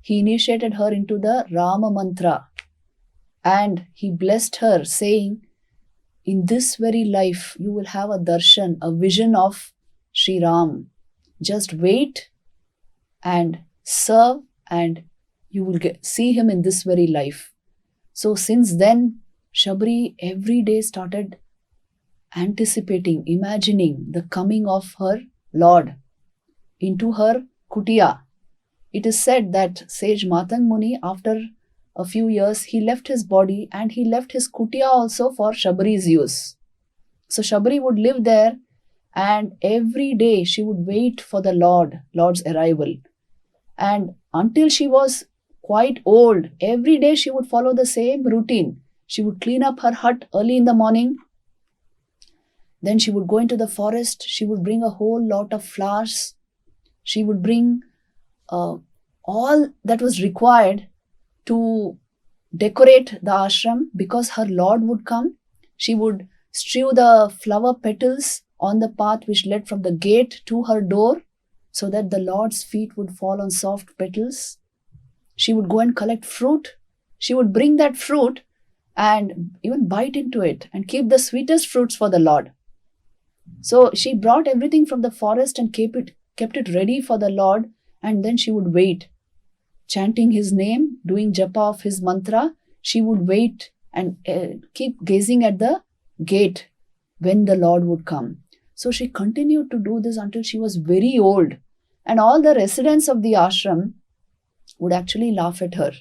He initiated her into the Rama mantra, and he blessed her, saying, "In this very life, you will have a darshan, a vision of Sri Ram. Just wait and serve, and you will see him in this very life." So since then, Shabari every day started anticipating, imagining the coming of her Lord into her kutia. It is said that sage Matang Muni, after a few years, he left his body and he left his kutia also for Shabari's use. So Shabari would live there, and every day she would wait for the Lord's arrival. And until she was quite old, every day she would follow the same routine. She would clean up her hut early in the morning. Then she would go into the forest. She would bring a whole lot of flowers. She would bring all that was required to decorate the ashram because her Lord would come. She would strew the flower petals on the path which led from the gate to her door so that the Lord's feet would fall on soft petals. She would go and collect fruit. She would bring that fruit and even bite into it and keep the sweetest fruits for the Lord. So she brought everything from the forest and kept it ready for the Lord, and then she would wait. Chanting his name, doing japa of his mantra, she would wait and keep gazing at the gate when the Lord would come. So she continued to do this until she was very old. And all the residents of the ashram would actually laugh at her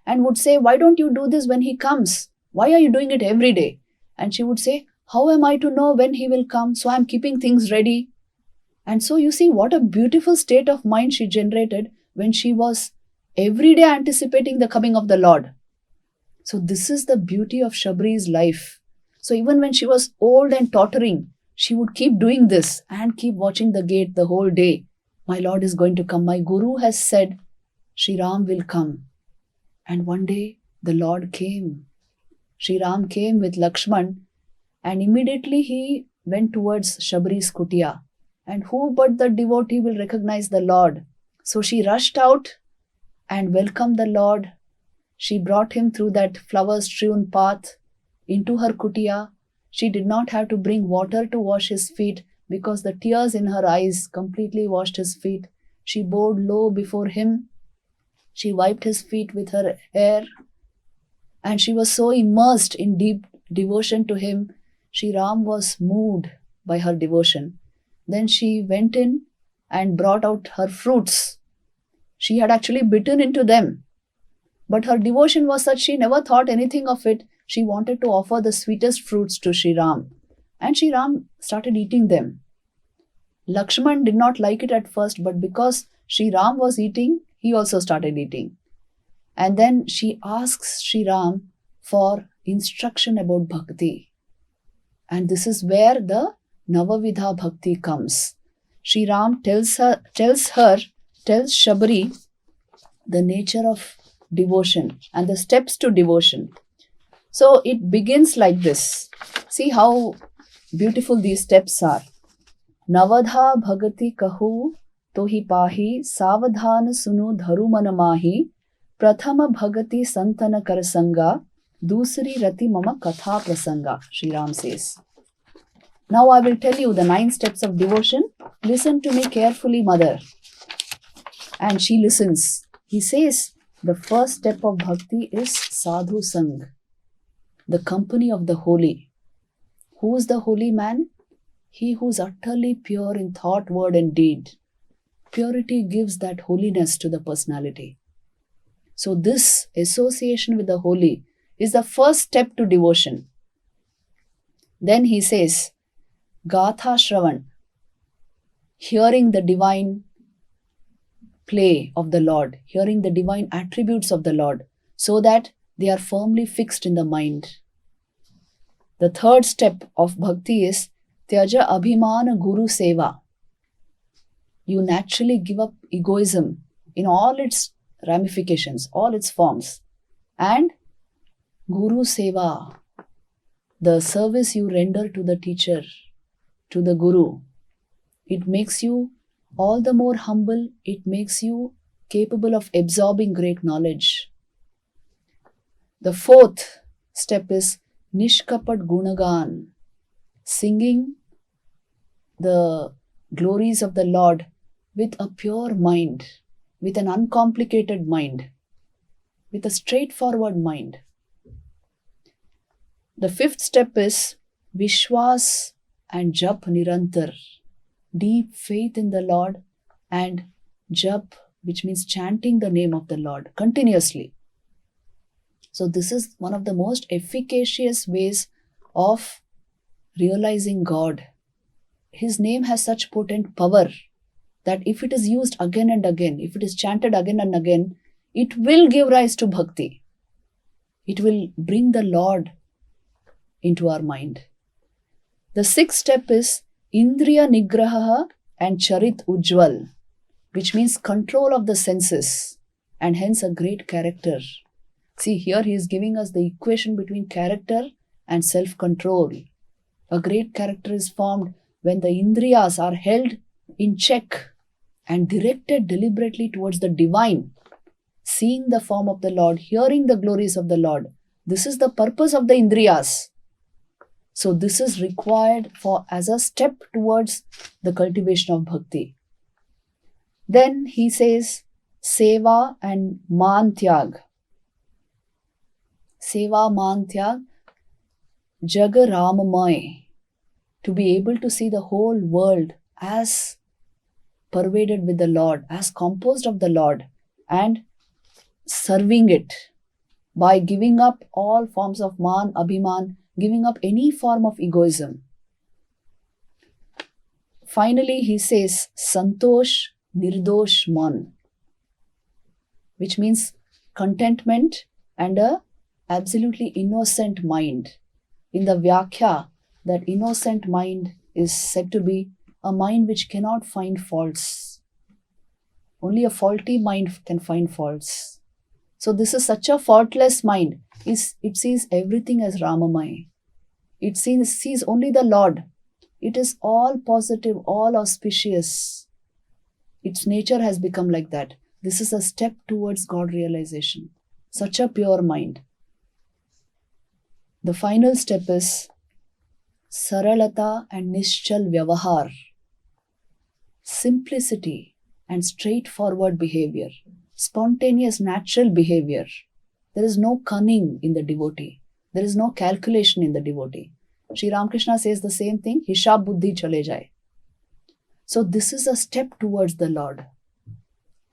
and would say, "Why don't you do this when he comes? Why are you doing it every day?" And she would say, "How am I to know when he will come? So I'm keeping things ready." And so you see what a beautiful state of mind she generated when she was every day anticipating the coming of the Lord. So this is the beauty of Shabri's life. So even when she was old and tottering, she would keep doing this and keep watching the gate the whole day. My Lord is going to come. My Guru has said, Shri Ram will come. And one day the Lord came. Shri Ram came with Lakshman, and immediately he went towards Shabri's kutia. And who but the devotee will recognize the Lord? So she rushed out and welcomed the Lord. She brought him through that flower-strewn path into her kutia. She did not have to bring water to wash his feet because the tears in her eyes completely washed his feet. She bowed low before him. She wiped his feet with her hair. And she was so immersed in deep devotion to him. Shri Ram was moved by her devotion. Then she went in and brought out her fruits. She had actually bitten into them. But her devotion was such she never thought anything of it. She wanted to offer the sweetest fruits to Shri Ram. And Shri Ram started eating them. Lakshman did not like it at first, but because Shri Ram was eating, he also started eating. And then she asks Shri Ram for instruction about bhakti. And this is where the Navavidha bhakti comes. Shri Ram tells Shabri the nature of devotion and the steps to devotion. So it begins like this. See how beautiful these steps are. Navadha bhagati kahu tohi pahi savadhana sunu dharu manamahi prathama bhagati santana karasanga dusri rati mama katha prasanga, Shri Ram says. Now I will tell you the 9 steps of devotion. Listen to me carefully, mother. And she listens. He says, the first step of bhakti is sadhu sang, the company of the holy. Who is the holy man? He who is utterly pure in thought, word and deed. Purity gives that holiness to the personality. So this association with the holy is the first step to devotion. Then he says, Gatha Shravan, hearing the divine play of the Lord, hearing the divine attributes of the Lord, so that they are firmly fixed in the mind. The third step of bhakti is Tyaja Abhimana Guru Seva. You naturally give up egoism in all its ramifications, all its forms. And Guru Seva, the service you render to the teacher, to the Guru, it makes you all the more humble. It makes you capable of absorbing great knowledge. The fourth step is Nishkapat Gunagan, singing the glories of the Lord with a pure mind, with an uncomplicated mind, with a straightforward mind. The fifth step is Vishwas and Jap Nirantar, deep faith in the Lord, and Jap, which means chanting the name of the Lord continuously. So this is one of the most efficacious ways of realizing God. His name has such potent power that if it is used again and again, if it is chanted again and again, it will give rise to bhakti. It will bring the Lord into our mind. The sixth step is Indriya Nigraha and Charit Ujjwal, which means control of the senses and hence a great character. See, here he is giving us the equation between character and self-control. A great character is formed when the Indriyas are held in check and directed deliberately towards the divine, seeing the form of the Lord, hearing the glories of the Lord. This is the purpose of the Indriyas. So this is required as a step towards the cultivation of bhakti. Then he says Seva and Man Tyag. Seva Mantya Jagaramamay, to be able to see the whole world as pervaded with the Lord, as composed of the Lord, and serving it by giving up all forms of man, abhiman, giving up any form of egoism. Finally, he says, Santosh Nirdosh Man, which means contentment and a absolutely innocent mind. In the Vyakhya, that innocent mind is said to be a mind which cannot find faults. Only a faulty mind can find faults. So this is such a faultless mind. It sees everything as Ramamaya. It sees only the Lord. It is all positive, all auspicious. Its nature has become like that. This is a step towards God realization. Such a pure mind. The final step is Saralata and Nischal Vyavahar. Simplicity and straightforward behavior. Spontaneous, natural behavior. There is no cunning in the devotee. There is no calculation in the devotee. Sri Ramakrishna says the same thing, Hishab Buddhi chale jaye. So this is a step towards the Lord.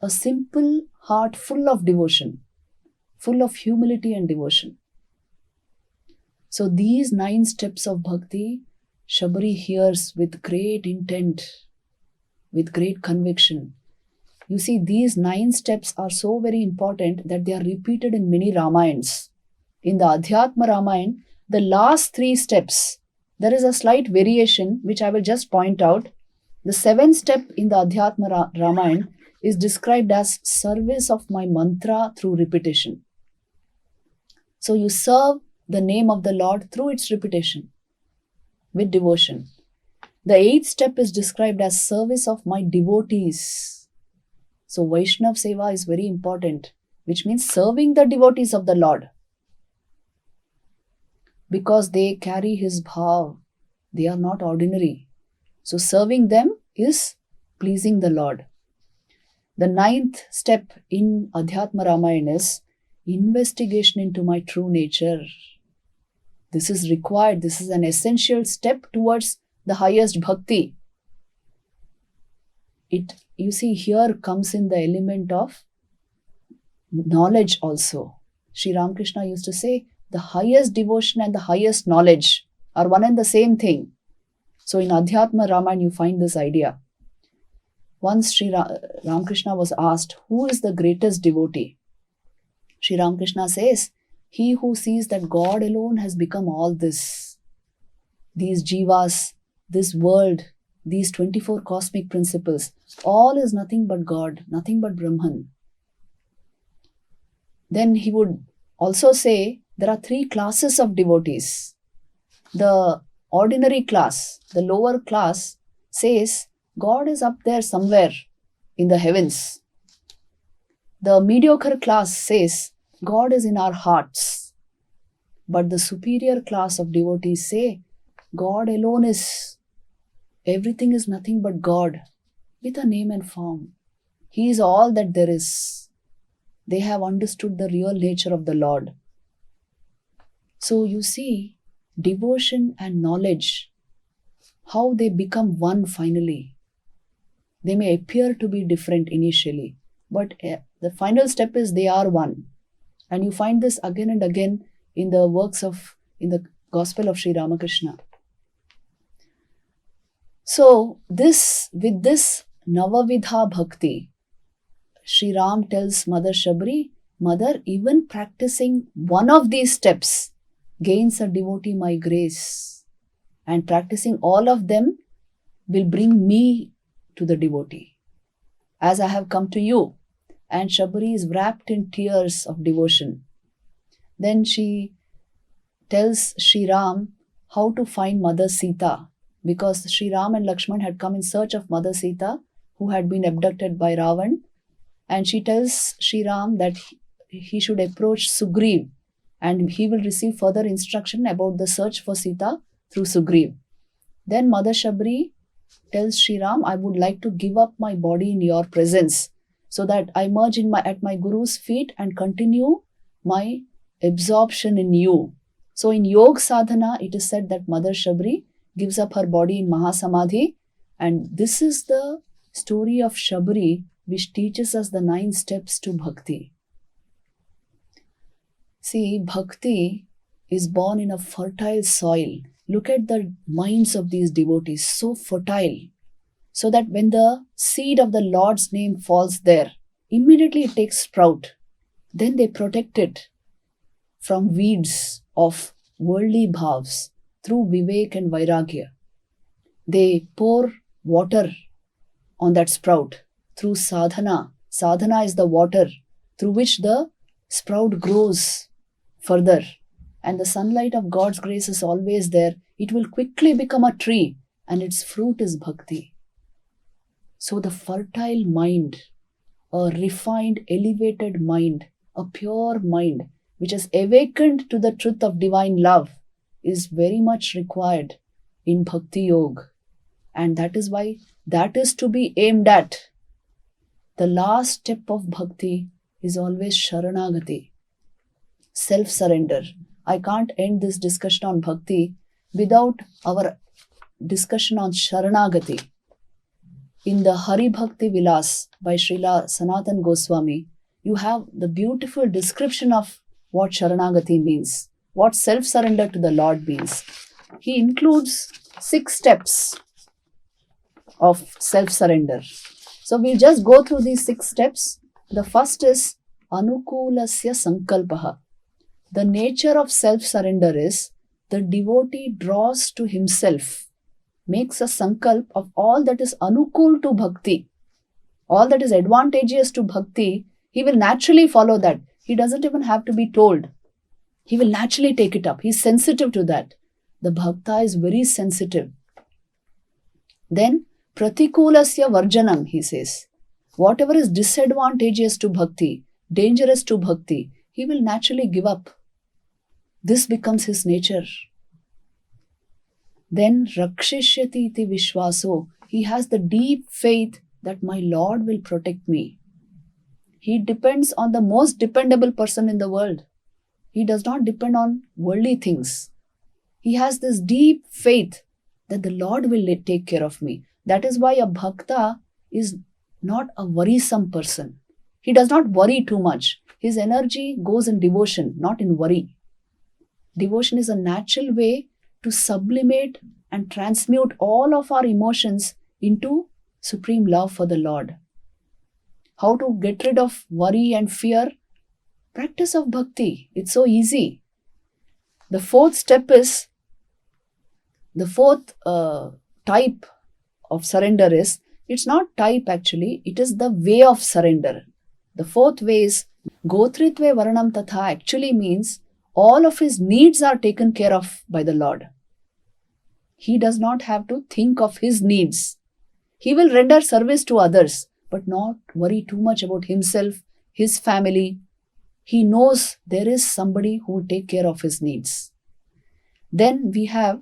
A simple heart full of devotion, full of humility and devotion. So these 9 steps of bhakti, Shabari hears with great intent, with great conviction. You see, these 9 steps are so very important that they are repeated in many Ramayans. In the Adhyatma Ramayana, the last 3 steps, there is a slight variation which I will just point out. The 7th step in the Adhyatma Ramayana is described as service of my mantra through repetition. So you serve the name of the Lord through its repetition with devotion. The 8th step is described as service of my devotees. So Vaishnav Seva is very important, which means serving the devotees of the Lord. Because they carry his bhav. They are not ordinary. So serving them is pleasing the Lord. The 9th step in Adhyatma Ramayana is investigation into my true nature. This is required. This is an essential step towards the highest bhakti. You see, here comes in the element of knowledge also. Sri Ramakrishna used to say, the highest devotion and the highest knowledge are one and the same thing. So in Adhyatma Ramayana, you find this idea. Once Sri Ramakrishna was asked, who is the greatest devotee? Sri Ramakrishna says, he who sees that God alone has become all this. These jivas, this world, these 24 cosmic principles, all is nothing but God, nothing but Brahman. Then he would also say, there are 3 classes of devotees. The ordinary class, the lower class, says God is up there somewhere in the heavens. The mediocre class says God is in our hearts. But the superior class of devotees say God alone is. Everything is nothing but God with a name and form. He is all that there is. They have understood the real nature of the Lord. So you see, devotion and knowledge, how they become one finally. They may appear to be different initially, but the final step is they are one. And you find this again and again in the in the Gospel of Sri Ramakrishna. So with this Navavidha Bhakti, Sri Ram tells Mother Shabari, Mother, even practicing one of these steps gains a devotee my grace, and practicing all of them will bring me to the devotee, as I have come to you. And Shabari is wrapped in tears of devotion. Then she tells Sri Ram how to find Mother Sita, because Sri Ram and Lakshman had come in search of Mother Sita, who had been abducted by Ravan. And she tells Sri Ram that he should approach Sugriv, and he will receive further instruction about the search for Sita through Sugriv. Then Mother Shabari tells Sri Ram, I would like to give up my body in your presence, so that I merge at my Guru's feet and continue my absorption in you. So in Yoga Sadhana, it is said that Mother Shabri gives up her body in Mahasamadhi, and this is the story of Shabri which teaches us the 9 steps to bhakti. See, bhakti is born in a fertile soil. Look at the minds of these devotees, so fertile, so that when the seed of the Lord's name falls there, immediately it takes sprout. Then they protect it from weeds of worldly bhavs through vivek and vairagya. They pour water on that sprout through sadhana. Sadhana is the water through which the sprout grows further. And the sunlight of God's grace is always there. It will quickly become a tree, and its fruit is bhakti. So the fertile mind, a refined, elevated mind, a pure mind, which has awakened to the truth of divine love, is very much required in Bhakti Yoga. And that is why that is to be aimed at. The last step of bhakti is always Sharanagati, self-surrender. I can't end this discussion on bhakti without our discussion on Sharanagati. In the Hari Bhakti Vilas by Srila Sanatan Goswami, you have the beautiful description of what Sharanagati means, what self-surrender to the Lord means. He includes 6 steps of self-surrender. So we'll just go through these 6 steps. The first is Anukulasya Sankalpaha. The nature of self-surrender is the devotee draws to himself, makes a sankalp of all that is anukul to bhakti, all that is advantageous to bhakti. He will naturally follow that. He doesn't even have to be told. He will naturally take it up. He's sensitive to that. The bhakta is very sensitive. Then Pratikulasya Varjanam, he says. Whatever is disadvantageous to bhakti, dangerous to bhakti, he will naturally give up. This becomes his nature. Then Rakshishyati iti Vishwaso. He has the deep faith that my Lord will protect me. He depends on the most dependable person in the world. He does not depend on worldly things. He has this deep faith that the Lord will take care of me. That is why a bhakta is not a worrisome person. He does not worry too much. His energy goes in devotion, not in worry. Devotion is a natural way to sublimate and transmute all of our emotions into supreme love for the Lord. How to get rid of worry and fear? Practice of bhakti. It's so easy. The fourth step is, the fourth type of surrender is, it's not type actually, it is the way of surrender. The fourth way is Gotritve Varanam Tatha actually means all of his needs are taken care of by the Lord. He does not have to think of his needs. He will render service to others, but not worry too much about himself, his family. He knows there is somebody who will take care of his needs. Then we have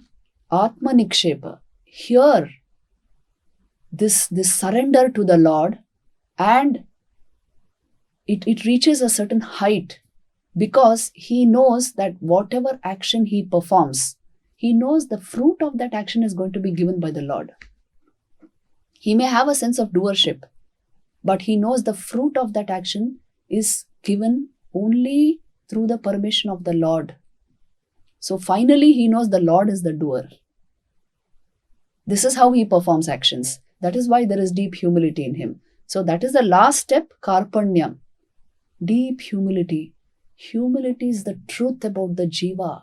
Atma Nikshepa. Here, this surrender to the Lord, and it reaches a certain height because he knows that whatever action he performs, he knows the fruit of that action is going to be given by the Lord. He may have a sense of doership, but he knows the fruit of that action is given only through the permission of the Lord. So finally, he knows the Lord is the doer. This is how he performs actions. That is why there is deep humility in him. So that is the last step, Karpanyam. Deep humility. Humility is the truth about the jiva,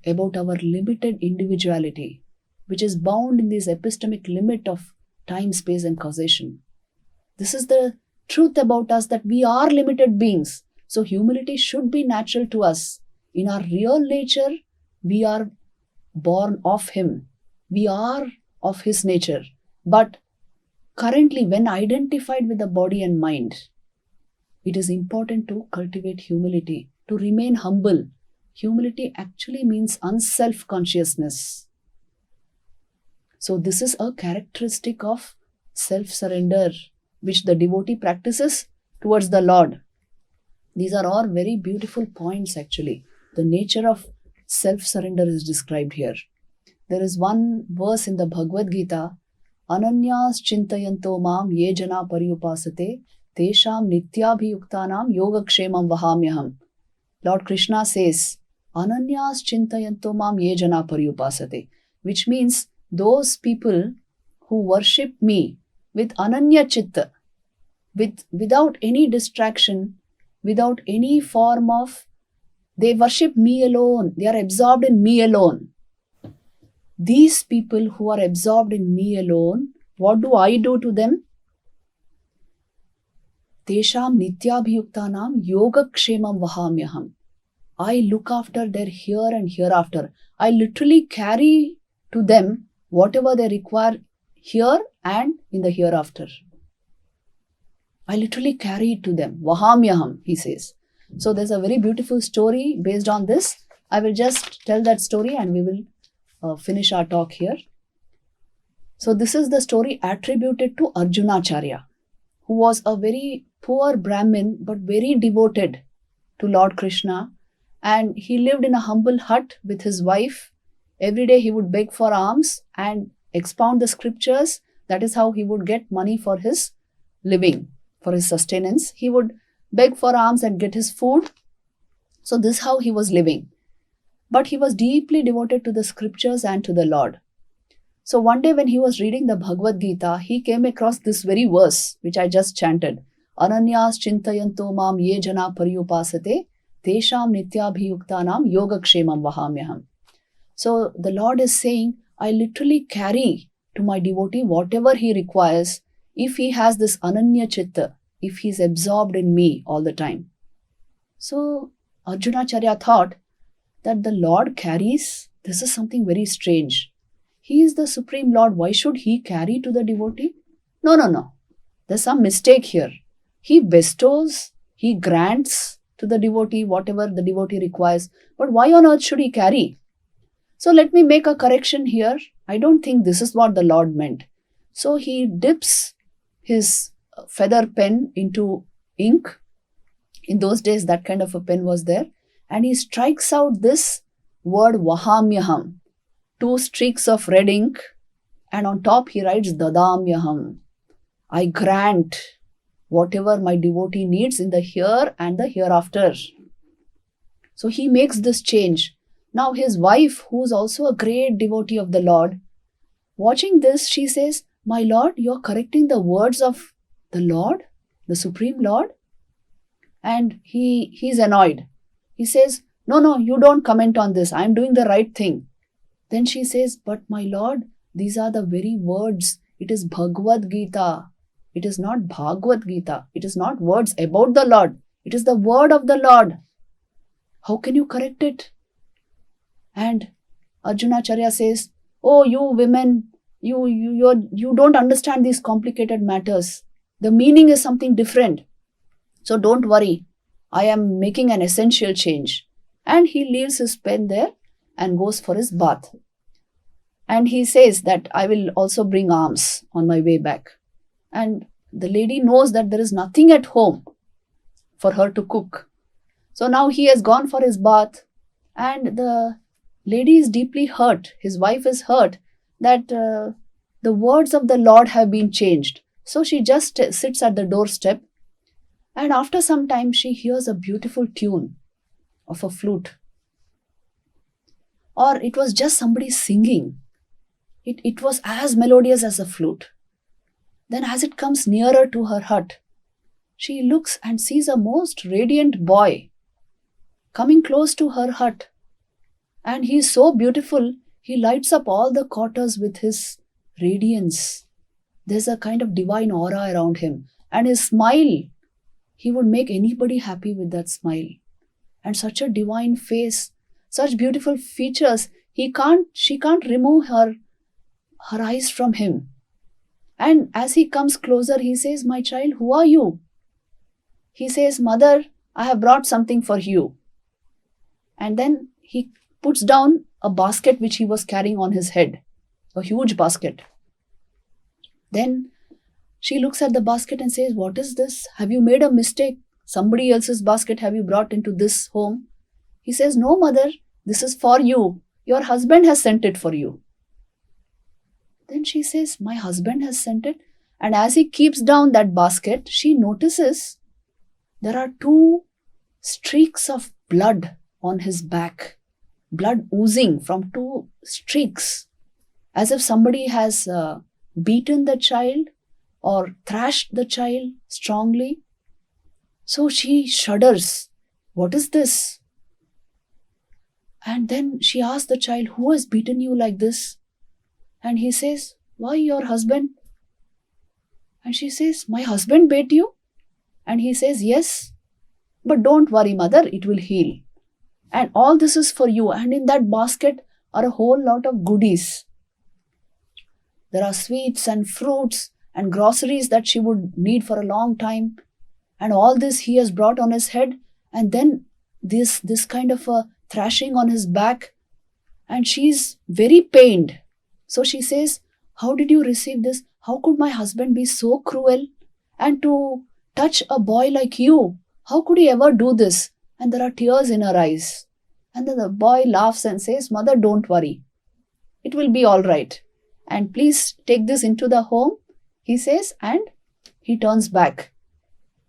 about our limited individuality, which is bound in this epistemic limit of time, space, and causation. This is the truth about us, that we are limited beings. So humility should be natural to us. In our real nature, we are born of him. We are of his nature. But currently, when identified with the body and mind, it is important to cultivate humility, to remain humble. Humility actually means unself-consciousness. So this is a characteristic of self-surrender, which the devotee practices towards the Lord. These are all very beautiful points actually. The nature of self-surrender is described here. There is one verse in the Bhagavad Gita, Ananyas chintayanto mam ye jana paryupasate tesham nityabhiyuktanam yogakshemam vahamyaham. Lord Krishna says, Ananyas chintayanto mam ye jana paryupasate, which means those people who worship me with ananya chitta, without any distraction, without any form of, they worship me alone, they are absorbed in me alone. These people who are absorbed in me alone, what do I do to them? Tesham nityabhiyuktanam yogakshemam vahamyaham. I look after their here and hereafter. I literally carry to them whatever they require here and in the hereafter. I literally carry it to them. Vahamyaham, he says. So there's a very beautiful story based on this. I will just tell that story and we will finish our talk here. So this is the story attributed to Arjunacharya, who was a very poor Brahmin but very devoted to Lord Krishna, and he lived in a humble hut with his wife. Every day he would beg for alms and expound the scriptures. That is how he would get money for his living, for his sustenance. He would beg for alms and get his food. So this is how he was living. But he was deeply devoted to the scriptures and to the Lord. So one day when he was reading the Bhagavad Gita, he came across this very verse which I just chanted. Ananyas chintayanto mam ye jana paryupasate tesham nityabhiyuktanam yogakshemam vahamyaham. So the Lord is saying, I literally carry to my devotee whatever he requires if he has this ananya chitta, if he is absorbed in me all the time. So Arjunacharya thought that the Lord carries, this is something very strange. He is the Supreme Lord, why should he carry to the devotee? No. There's some mistake here. He bestows, he grants to the devotee whatever the devotee requires. But why on earth should he carry? So let me make a correction here. I don't think this is what the Lord meant. So he dips his feather pen into ink. In those days, that kind of a pen was there. And he strikes out this word Vahamyaham. 2 streaks of red ink. And on top he writes Dadamyaham. I grant whatever my devotee needs in the here and the hereafter. So he makes this change. Now his wife, who is also a great devotee of the Lord, watching this, she says, my Lord, you are correcting the words of the Lord, the Supreme Lord. And he's annoyed. He says, no, you don't comment on this. I'm doing the right thing. Then she says, but my Lord, these are the very words. It is Bhagavad Gita. It is not Bhagavad Gita. It is not words about the Lord. It is the word of the Lord. How can you correct it? And Arjunacharya says, oh, you women, you don't understand these complicated matters. The meaning is something different. So don't worry. I am making an essential change. And he leaves his pen there and goes for his bath. And he says that I will also bring alms on my way back. And the lady knows that there is nothing at home for her to cook. So now he has gone for his bath and the lady is deeply hurt. His wife is hurt that the words of the Lord have been changed. So she just sits at the doorstep and after some time she hears a beautiful tune of a flute. Or it was just somebody singing. It was as melodious as a flute. Then as it comes nearer to her hut, she looks and sees a most radiant boy coming close to her hut. And he is so beautiful, he lights up all the quarters with his radiance. There's a kind of divine aura around him. And his smile, he would make anybody happy with that smile. And such a divine face, such beautiful features, she can't remove her eyes from him. And as he comes closer, he says, my child, who are you? He says, Mother, I have brought something for you. And then he puts down a basket which he was carrying on his head, a huge basket. Then she looks at the basket and says, what is this? Have you made a mistake? Somebody else's basket have you brought into this home? He says, no, mother, this is for you. Your husband has sent it for you. Then she says, my husband has sent it. And as he keeps down that basket, she notices there are 2 streaks of blood on his back. Blood oozing from 2 streaks. As if somebody has beaten the child or thrashed the child strongly. So she shudders. What is this? And then she asks the child, who has beaten you like this? And he says, why, your husband? And she says, my husband beat you? And he says, yes. But don't worry, mother, it will heal. And all this is for you. And in that basket are a whole lot of goodies. There are sweets and fruits and groceries that she would need for a long time. And all this he has brought on his head. And then this kind of a thrashing on his back. And she's very pained. So she says, how did you receive this? How could my husband be so cruel? And to touch a boy like you, how could he ever do this? And there are tears in her eyes. And then the boy laughs and says, mother, don't worry. It will be all right. And please take this into the home, he says, and he turns back.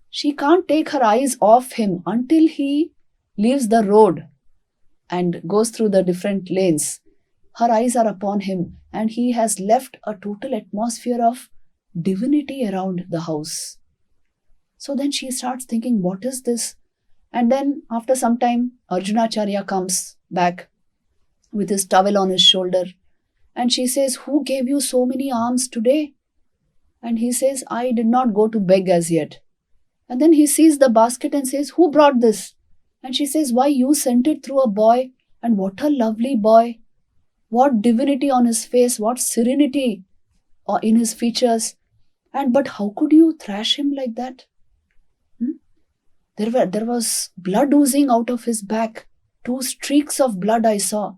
She can't take her eyes off him until he leaves the road and goes through the different lanes. Her eyes are upon him, and he has left a total atmosphere of divinity around the house. So then she starts thinking, what is this? And then after some time, Arjunacharya comes back with his towel on his shoulder. And she says, who gave you so many alms today? And he says, I did not go to beg as yet. And then he sees the basket and says, who brought this? And she says, why, you sent it through a boy. And what a lovely boy. What divinity on his face, what serenity in his features. But how could you thrash him like that? There was blood oozing out of his back. 2 streaks of blood I saw.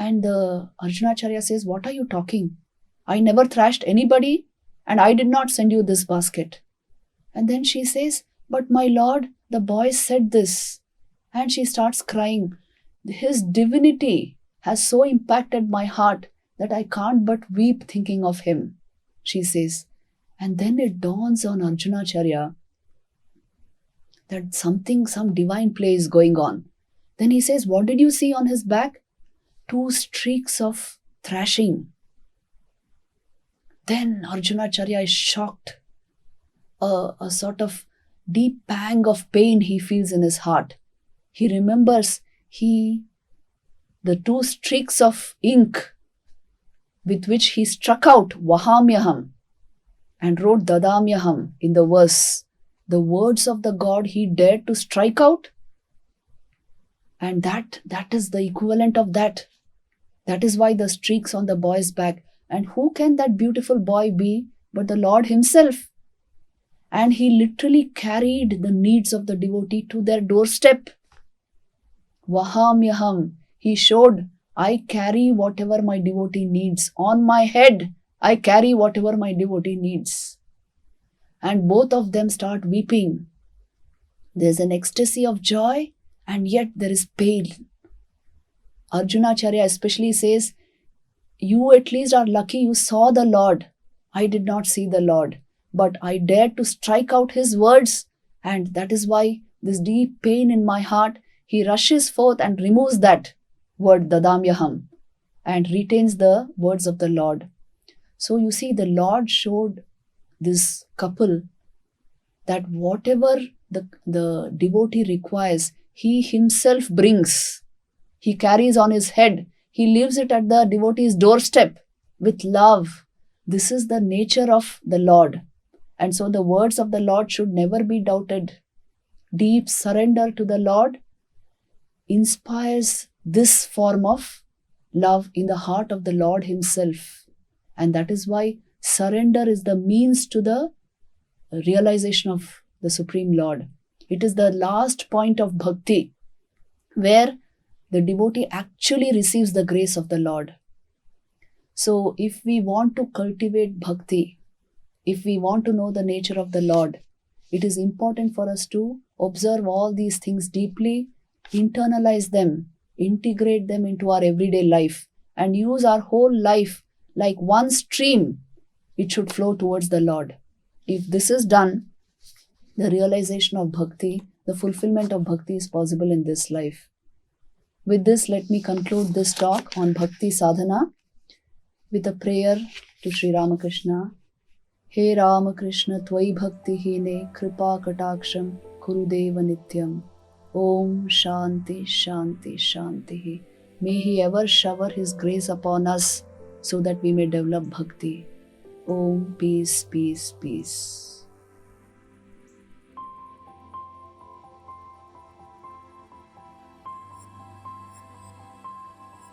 And the Arjunacharya says, what are you talking? I never thrashed anybody, and I did not send you this basket. And then she says, but my lord, the boy said this. And she starts crying. His divinity has so impacted my heart that I can't but weep thinking of him, she says. And then it dawns on Arjunacharya that some divine play is going on. Then he says, what did you see on his back? 2 streaks of thrashing. Then Arjunacharya is shocked. A sort of deep pang of pain he feels in his heart. He remembers the 2 streaks of ink with which he struck out Vahamyaham and wrote Dadamyaham in the verse. The words of the God he dared to strike out. And that is the equivalent of that. That is why the streaks on the boy's back. And who can that beautiful boy be but the Lord himself? And he literally carried the needs of the devotee to their doorstep. Vahamyaham. He showed, I carry whatever my devotee needs. On my head, I carry whatever my devotee needs. And both of them start weeping. There's an ecstasy of joy, and yet there is pain. Arjunacharya especially says, you at least are lucky you saw the Lord. I did not see the Lord, but I dared to strike out his words, and that is why this deep pain in my heart, he rushes forth and removes that word Dadamyaham and retains the words of the Lord. So you see, the Lord showed this couple that whatever the devotee requires, he himself brings. He carries on his head. He leaves it at the devotee's doorstep with love. This is the nature of the Lord. And so the words of the Lord should never be doubted. Deep surrender to the Lord inspires this form of love in the heart of the Lord himself. And that is why surrender is the means to the realization of the Supreme Lord. It is the last point of bhakti, where the devotee actually receives the grace of the Lord. So if we want to cultivate bhakti, if we want to know the nature of the Lord, It is important for us to observe all these things deeply, internalize them, integrate them into our everyday life, and use our whole life like one stream. It should flow towards the Lord. If this is done, the realization of bhakti, the fulfillment of bhakti is possible in this life. With this, let me conclude this talk on bhakti sadhana with a prayer to Sri Ramakrishna. He Ramakrishna Tvai Bhakti Hine Kripa Kataksham Kurudeva Nityam. Om Shanti Shanti Shanti. May He ever shower His grace upon us so that we may develop bhakti. Om Peace Peace Peace.